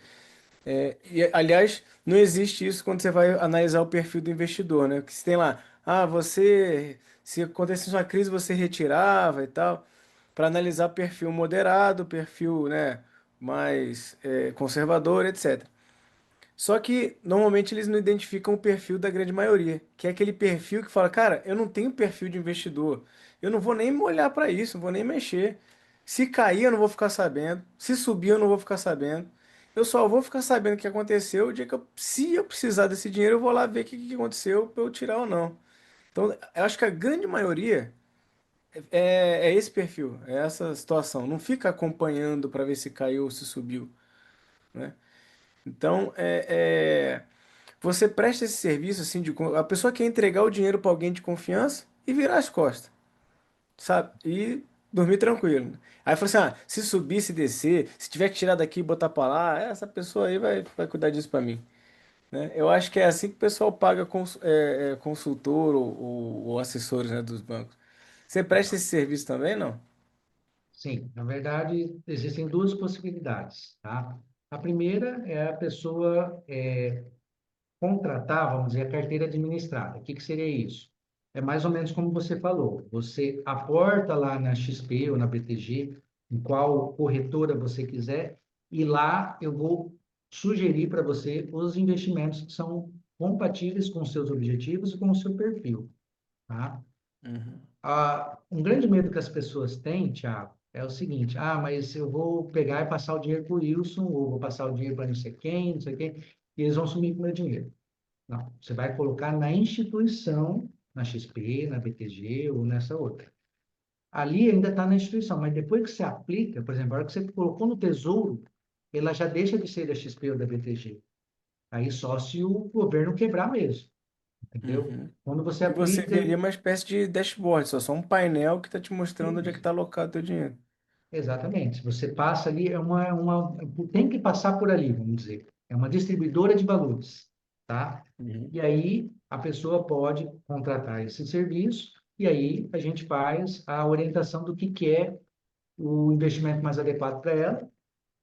aliás, não existe isso quando você vai analisar o perfil do investidor, né? Que se tem lá, se acontecesse uma crise, você retirava e tal, para analisar perfil moderado, perfil, né, mais conservador, etc. Só que normalmente eles não identificam o perfil da grande maioria, que é aquele perfil que fala, cara, eu não tenho perfil de investidor, eu não vou nem olhar para isso, não vou nem mexer. Se cair, eu não vou ficar sabendo. Se subir, eu não vou ficar sabendo. Eu só vou ficar sabendo o que aconteceu o dia que se eu precisar desse dinheiro, eu vou lá ver o que que aconteceu para eu tirar ou não. Então, eu acho que a grande maioria é esse perfil, é essa situação. Não fica acompanhando para ver se caiu ou se subiu, né? Então, você presta esse serviço assim a pessoa quer entregar o dinheiro para alguém de confiança e virar as costas, sabe? E dormir tranquilo. Aí fala assim: ah, se subir, se descer, se tiver que tirar daqui e botar para lá, essa pessoa aí vai cuidar disso para mim, né? Eu acho que é assim que o pessoal paga consultor ou assessores, né, dos bancos. Você presta esse serviço também, não? Sim, na verdade, existem duas possibilidades, tá? A primeira é a pessoa contratar, vamos dizer, a carteira administrada. O que que seria isso? É mais ou menos como você falou. Você aporta lá na XP ou na BTG, em qual corretora você quiser, e lá eu vou sugerir para você os investimentos que são compatíveis com os seus objetivos e com o seu perfil, tá? Uhum. Um grande medo que as pessoas têm, Thiago, é o seguinte: ah, mas eu vou pegar e passar o dinheiro para o Wilson, ou vou passar o dinheiro para não sei quem, não sei quem, e eles vão sumir com o meu dinheiro. Não, você vai colocar na instituição, na XP, na BTG ou nessa outra. Ali ainda está na instituição, mas depois que você aplica, por exemplo, a hora que você colocou no Tesouro, ela já deixa de ser da XP ou da BTG. Aí só se o governo quebrar mesmo, entendeu? Uhum. Quando você E você aplica, veria uma espécie de dashboard, só um painel que está te mostrando onde é que está alocado o teu dinheiro. exatamente. Você passa ali, tem que passar por ali, vamos dizer. É uma distribuidora de valores, tá? Uhum. E aí a pessoa pode contratar esse serviço e aí a gente faz a orientação do que é o investimento mais adequado para ela.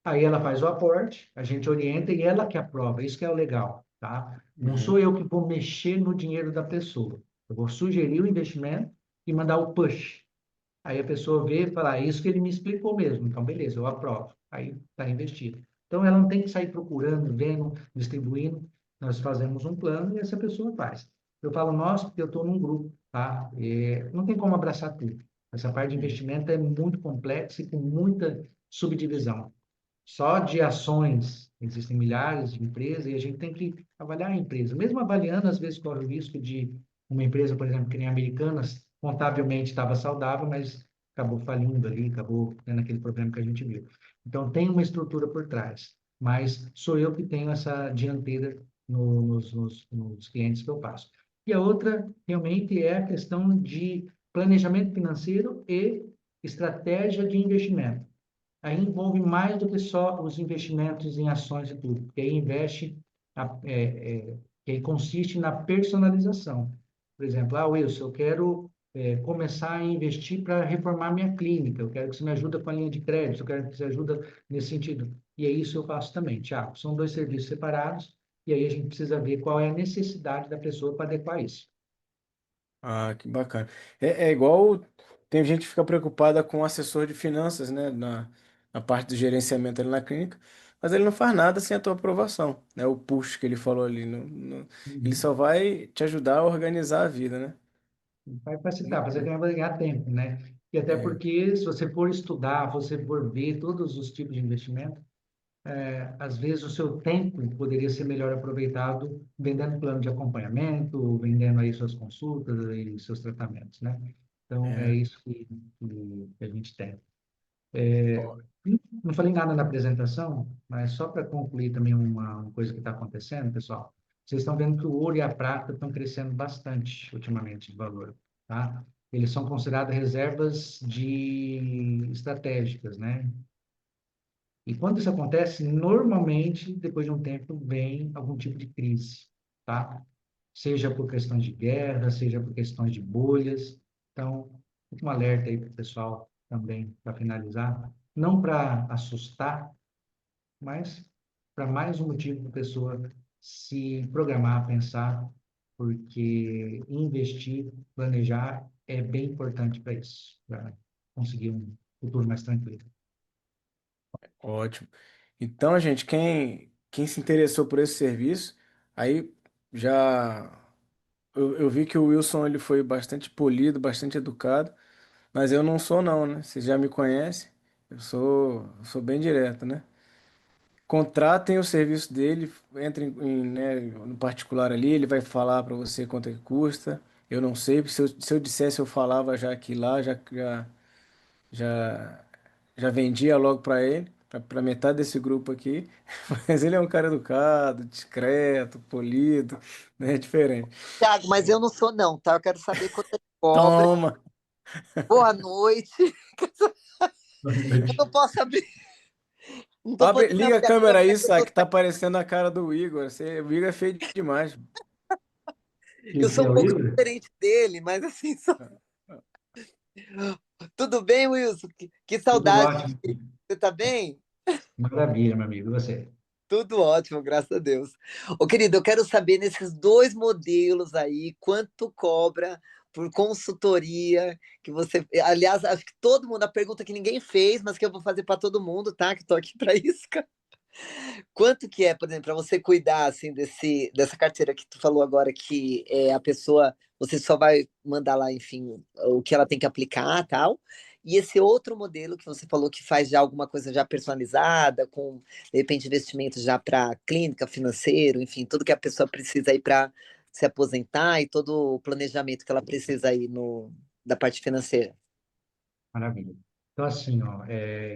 Aí ela faz o aporte, a gente orienta e ela que aprova. Isso que é o legal, tá? Não sou Uhum. eu que vou mexer no dinheiro da pessoa. Eu vou sugerir o investimento e mandar o push. Aí a pessoa vê e fala, isso que ele me explicou mesmo. Então, beleza, eu aprovo. Aí está investido. Então, ela não tem que sair procurando, vendo, distribuindo. Nós fazemos um plano e essa pessoa faz. Eu falo nós porque eu estou num grupo, tá? Não tem como abraçar tudo. Essa parte de investimento é muito complexa e com muita subdivisão. Só de ações, existem milhares de empresas e a gente tem que avaliar a empresa. Mesmo avaliando, às vezes corre o risco de uma empresa, por exemplo, que nem Americanas, contabilmente estava saudável, mas acabou falindo ali, acabou tendo aquele problema que a gente viu. Então, tem uma estrutura por trás, mas sou eu que tenho essa dianteira nos clientes que eu passo. E a outra, realmente, é a questão de planejamento financeiro e estratégia de investimento. Aí envolve mais do que só os investimentos em ações e tudo, porque aí investe, que aí consiste na personalização. Por exemplo, Wilson, eu quero começar a investir para reformar minha clínica, eu quero que você me ajude com a linha de crédito, eu quero que você ajude nesse sentido. E é isso que eu faço também, Tiago. São dois serviços separados, e aí a gente precisa ver qual é a necessidade da pessoa para adequar isso. Ah, que bacana. É igual tem gente que fica preocupada com o assessor de finanças, né, na parte do gerenciamento ali na clínica, mas ele não faz nada sem a tua aprovação, né? O push que ele falou ali, ele Uhum. só vai te ajudar a organizar a vida, né? Vai facilitar, você vai ganhar tempo, né? E até É, porque, se você for estudar, você for ver todos os tipos de investimento, às vezes o seu tempo poderia ser melhor aproveitado vendendo plano de acompanhamento, vendendo aí suas consultas e seus tratamentos, né? Então, é é. isso que a gente tem. Ó, Não falei nada na apresentação, mas só para concluir também uma coisa que está acontecendo, pessoal. Vocês estão vendo que o ouro e a prata estão crescendo bastante ultimamente de valor, tá? Eles são considerados reservas de estratégicas, né? E quando isso acontece, normalmente, depois de um tempo, vem algum tipo de crise, tá? Seja por questões de guerra, seja por questões de bolhas. Então, um alerta aí para o pessoal também, para finalizar. Não para assustar, mas para mais um motivo para a pessoa se programar, pensar, porque investir, planejar é bem importante para isso, para conseguir um futuro mais tranquilo. ótimo. Então, gente, quem se interessou por esse serviço, aí já eu vi que o Wilson ele foi bastante polido, bastante educado, mas eu não sou não, né? Vocês já me conhecem, eu sou bem direto, né? Contratem o serviço dele, entrem né, no particular ali, ele vai falar para você quanto é que custa. Eu não sei, se eu dissesse eu falava já aqui lá, já, já vendia logo para ele, para metade desse grupo aqui. Mas ele é um cara educado, discreto, polido, né? Diferente. Thiago, mas eu não sou não, tá? Eu quero saber quanto ele cobra. Toma! Boa noite. Boa Eu não noite. posso abrir, não tô podendo Liga a abrir a câmera câmera aí, porque Sá, que tá aparecendo a cara do Igor. O Igor é feio demais. eu Quem que sou é um o pouco Igor? diferente dele, mas assim, tudo bem, Wilson? Que Tudo saudade. ótimo. Você tá bem? Maravilha, meu amigo. E você? Tudo ótimo, graças a Deus. Ô, querido, eu quero saber nesses dois modelos aí, quanto cobra por consultoria que você. Aliás, acho que todo mundo, a pergunta que ninguém fez, mas que eu vou fazer para todo mundo, tá? Que tô aqui para isso. Quanto que é, por exemplo, para você cuidar assim dessa carteira que tu falou agora que a pessoa você só vai mandar lá, enfim, o que ela tem que aplicar, tal. E esse outro modelo que você falou que faz já alguma coisa já personalizada, com de repente investimento já para clínica, financeiro, enfim, tudo que a pessoa precisa aí para se aposentar e todo o planejamento que ela precisa aí no da parte financeira. Maravilha. Então, assim, ó,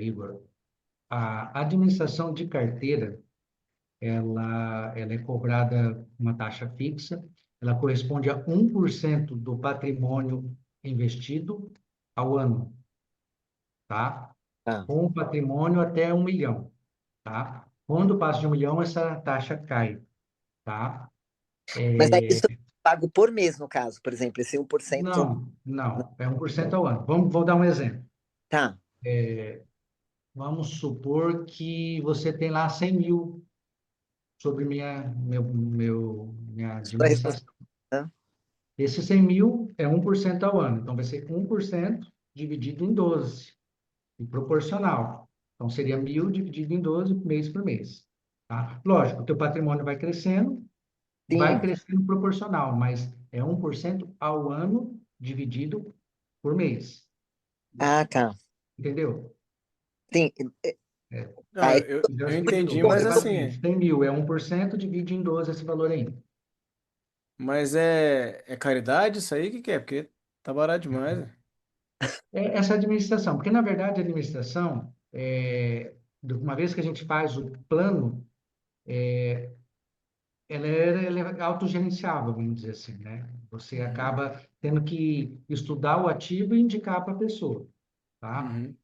Igor, a administração de carteira, ela é cobrada uma taxa fixa, ela corresponde a 1% do patrimônio investido ao ano, tá? Ah. Com o patrimônio até 1 milhão, tá? Quando passa de 1 milhão, essa taxa cai, tá? Mas aí isso é pago por mês, no caso, por exemplo, esse 1%. Não, não, é 1% ao ano. Vou dar um exemplo. Tá. Vamos supor que você tem lá 100 mil sobre minha Sua administração. responsabilidade. Né? Esse 100 mil é 1% ao ano. Então, vai ser 1% dividido em 12 e proporcional. Então, seria 1.000 dividido em 12 mês por mês. Tá? Lógico, o teu patrimônio vai Sim. crescendo proporcional, mas é 1% ao ano dividido por mês. Ah, tá. entendeu? Sim. É, Não, Aí, já eu explicou. entendi, Você mas fala assim, assim, 100 mil é 1%, divide em 12 esse valor aí. mas é caridade isso aí? O que que é? Porque tá barato demais, né? É essa administração, porque na verdade a administração, uma vez que a gente faz o plano, ela é autogerenciável, vamos dizer assim, né? Você Uhum, acaba tendo que estudar o ativo e indicar para a pessoa, tá? uhum,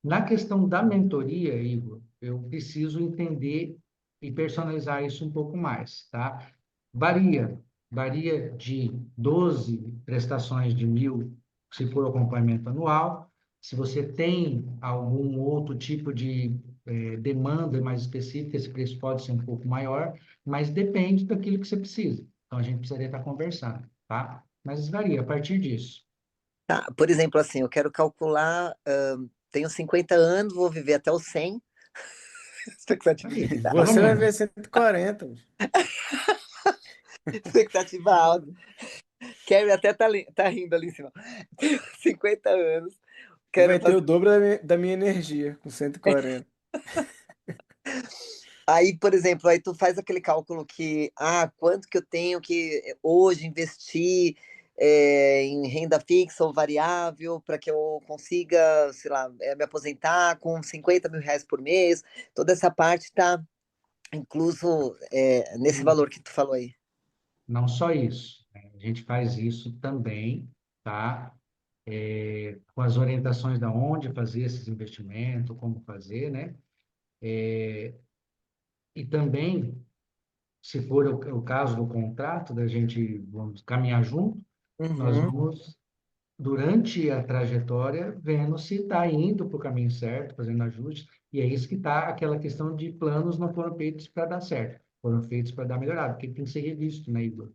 Na questão da mentoria, Igor, eu preciso entender e personalizar isso um pouco mais, tá? Varia, varia de 12 prestações de 1.000, se for o acompanhamento anual. Se você tem algum outro tipo de demanda mais específica, esse preço pode ser um pouco maior, mas depende daquilo que você precisa. Então, a gente precisaria estar conversando, tá? Mas varia a partir disso. tá, por exemplo, assim, eu quero calcular, tenho 50 anos, vou viver até os 100, expectativa de Aí, vida, pelo Você vai ver menos. 140, bicho. expectativa alta. Carrie até tá rindo ali em cima. Tenho 50 anos, Você quero vai ter o fazer. dobro da minha energia com 140. Aí, por exemplo, aí tu faz aquele cálculo que, quanto que eu tenho que hoje investir em renda fixa ou variável para que eu consiga, sei lá, me aposentar com 50 mil reais por mês. Toda essa parte está incluso nesse E valor que tu falou aí. não só isso, né? A gente faz isso também, tá? Com as orientações da onde fazer esses investimentos, como fazer, né? E também, se for o caso do contrato, da gente vamos caminhar junto, nós Uhum. vamos, durante a trajetória, vendo se está indo para o caminho certo, fazendo ajustes, e é isso que está aquela questão de planos não foram feitos para dar certo, foram feitos para dar melhorado, porque tem que ser revisto, né, Igor?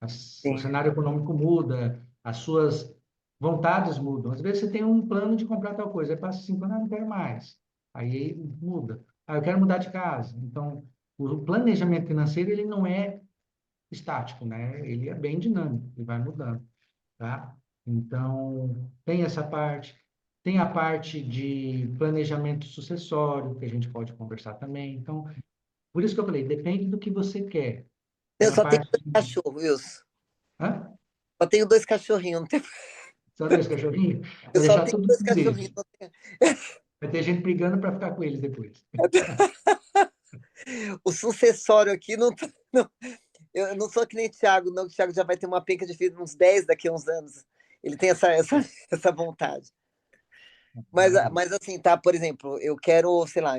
O Sim. cenário econômico muda, as suas vontades mudam. Às vezes você tem um plano de comprar tal coisa, aí passa 5 anos, não quero mais. Aí muda. Ah, eu quero mudar de casa. Então, o planejamento financeiro, ele não é estático, né? Ele é bem dinâmico, ele vai mudando, tá? Então, tem essa parte. Tem a parte de planejamento sucessório, que a gente pode conversar também. Então, por isso que eu falei, depende do que você quer. Eu Tem a só tenho parte dois de... cachorros, Wilson. Hã? Só tenho dois cachorrinhos. Não tenho... Só dois cachorrinhos? Eu Vai só deixar tenho tudo dois com cachorrinhos. eles. Vai ter gente brigando para ficar com eles depois. O sucessório aqui não, não. Eu não sou que nem o Thiago, não. O Thiago já vai ter uma penca de filho uns 10 daqui a uns anos. Ele tem essa vontade. Maravilha. Mas assim, tá, por exemplo, eu quero, sei lá,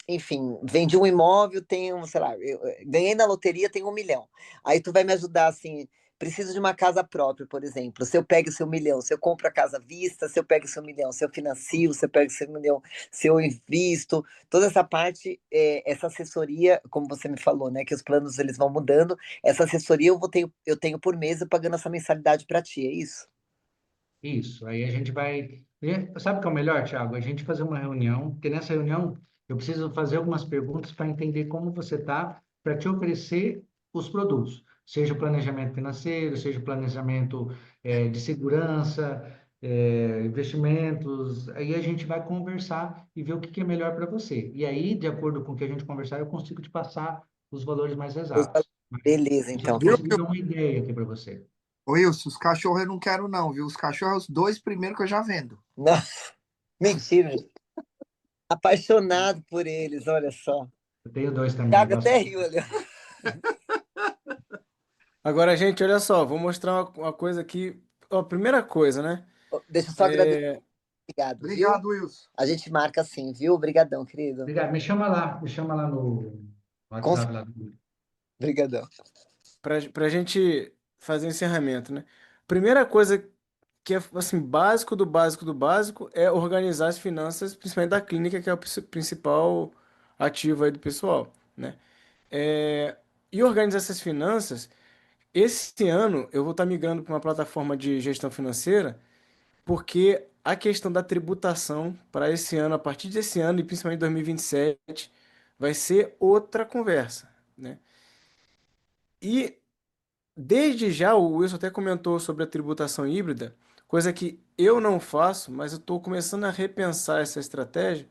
enfim, vendi um imóvel, tenho, sei lá, ganhei na loteria, tenho 1 milhão. Aí tu vai me ajudar, assim, preciso de uma casa própria, por exemplo. Se eu pego o seu 1 milhão, se eu compro a casa à vista, se eu pego o seu 1 milhão, se eu financio, se eu pego o seu 1 milhão, se eu invisto, toda essa parte, essa assessoria, como você me falou, né, que os planos eles vão mudando, essa assessoria eu tenho por mês eu pagando essa mensalidade para ti, é isso? Isso. Aí a gente vai. Sabe o que é o melhor, Thiago? A gente fazer uma reunião, porque nessa reunião eu preciso fazer algumas perguntas para entender como você está, para te oferecer os produtos, seja o planejamento financeiro, seja o planejamento de segurança, investimentos. Aí a gente vai conversar e ver o que que é melhor para você. E aí, de acordo com o que a gente conversar, eu consigo te passar os valores mais exatos. Mas Beleza, eu já então. Viu, consegui dar uma ideia aqui para você. Wilson? Os cachorros eu não quero, não, viu? Os cachorros, é os dois primeiros que eu já vendo. Não, mentira. Apaixonado por eles, olha só. Eu tenho dois também, Thiago gosto. até riu ali. Agora, gente, olha só, vou mostrar uma coisa aqui. Ó, primeira coisa, né? Deixa eu só agradecer. É, Obrigado, viu? Obrigado, Wilson. A gente marca assim, viu? Obrigadão, querido. Obrigado. Me chama lá no Com WhatsApp lá do. Obrigadão. para a gente fazer o encerramento, né? Primeira coisa que é assim, básico do básico do básico é organizar as finanças, principalmente da clínica, que é o principal ativo aí do pessoal, né? É, e organizar essas finanças, esse ano eu vou estar migrando para uma plataforma de gestão financeira, porque a questão da tributação para esse ano, a partir desse ano e principalmente 2027, vai ser outra conversa, né? E desde já, o Wilson até comentou sobre a tributação híbrida. coisa que eu não faço, mas eu estou começando a repensar essa estratégia,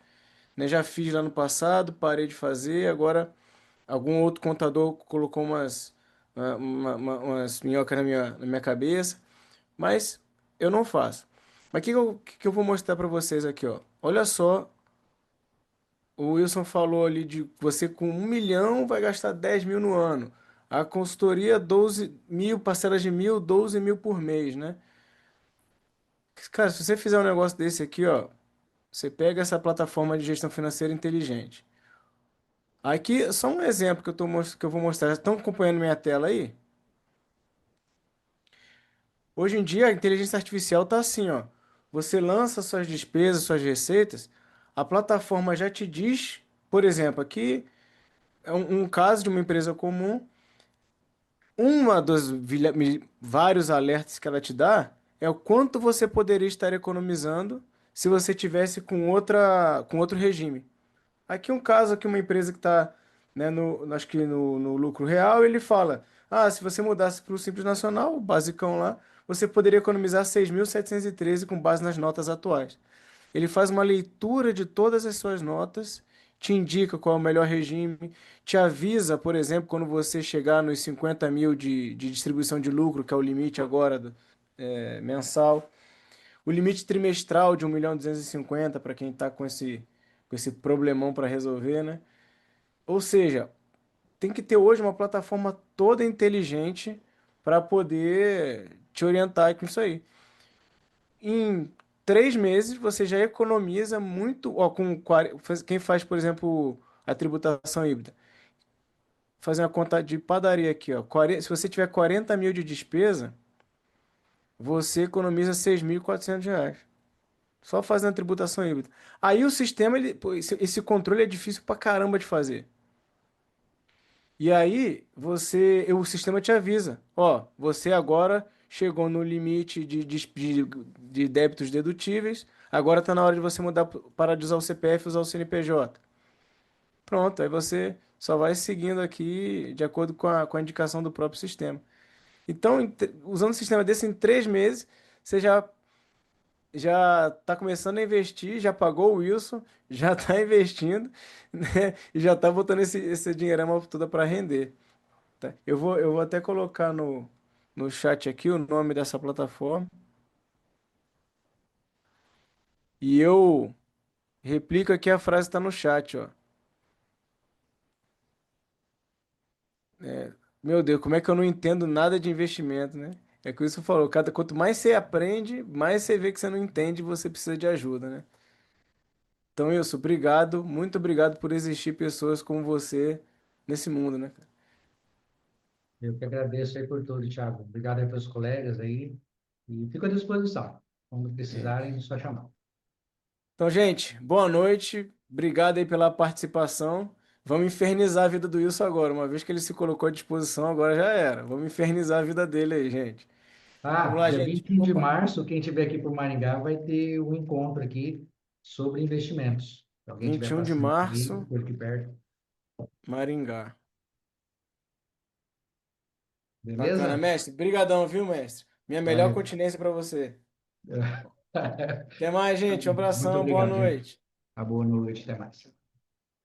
né? Já fiz lá no passado, parei de fazer, agora algum outro contador colocou umas minhocas na minha cabeça, mas eu não faço. Mas que eu vou mostrar para vocês aqui, ó? Olha só, o Wilson falou ali de você com 1 milhão vai gastar 10 mil no ano. A consultoria, 12 mil, parcelas de 1.000, 12 mil por mês, né? Cara, se você fizer um negócio desse aqui, ó, você pega essa plataforma de gestão financeira inteligente. Aqui, só um exemplo que eu vou mostrar. Estão acompanhando minha tela aí? Hoje em dia, a inteligência artificial tá assim, ó. Você lança suas despesas, suas receitas, a plataforma já te diz, por exemplo, aqui é um caso de uma empresa comum. Uma dos vários alertas que ela te dá é o quanto você poderia estar economizando se você tivesse com outro regime. Aqui um caso aqui uma empresa que está, né, acho que no lucro real, ele fala: "Ah, se você mudasse para o Simples Nacional, o basicão lá, você poderia economizar 6.713 com base nas notas atuais." Ele faz uma leitura de todas as suas notas, te indica qual é o melhor regime, te avisa, por exemplo, quando você chegar nos 50 mil de distribuição de lucro, que é o limite agora mensal. O limite trimestral de 1.250.000 para quem está com esse problemão para resolver, né? Ou seja, tem que ter hoje uma plataforma toda inteligente para poder te orientar com isso aí. Em 3 meses você já economiza muito, ó, quem faz, por exemplo, a tributação híbrida. Fazer uma conta de padaria aqui, ó. Se você tiver 40 mil de despesa, você economiza R$ 6.400. Só fazendo a tributação híbrida. Aí o sistema, pô, esse controle é difícil pra caramba de fazer. E aí o sistema te avisa, ó, você agora chegou no limite de débitos dedutíveis, agora está na hora de você mudar, parar de usar o CPF e usar o CNPJ. Pronto, aí você só vai seguindo aqui de acordo com a indicação do próprio sistema. Então, usando um sistema desse em 3 meses, você já está começando a investir, já pagou o Wilson, já está investindo, né? E já está botando esse dinheirama toda para render. Tá? Eu vou até colocar no chat aqui o nome dessa plataforma. E eu replico aqui a frase que está no chat, ó. Meu Deus, como é que eu não entendo nada de investimento, né? É que isso falou, quanto mais você aprende, mais você vê que você não entende e você precisa de ajuda, né? Então, Wilson, obrigado, muito obrigado por existir pessoas como você nesse mundo, né, cara? Eu que agradeço aí por tudo, Thiago. Obrigado aí pelos colegas aí. E fico à disposição. Quando É. precisarem, é só chamar. Então, gente, boa noite. Obrigado aí pela participação. Vamos infernizar a vida do Wilson agora. Uma vez que ele se colocou à disposição, agora já era. Vamos infernizar a vida dele aí, gente. Vamos Ah, lá, dia gente. 21 de Opa, março, quem estiver aqui por Maringá vai ter um encontro aqui sobre investimentos. Se alguém estiver 21 de passando por aí, março, por aqui perto. Maringá. Bacana, Beleza? mestre. Brigadão, viu, mestre? Minha melhor Valeu. continência para você. Até mais, gente. Um Muito abração, boa obrigado, gente. noite. Uma boa noite, até mais.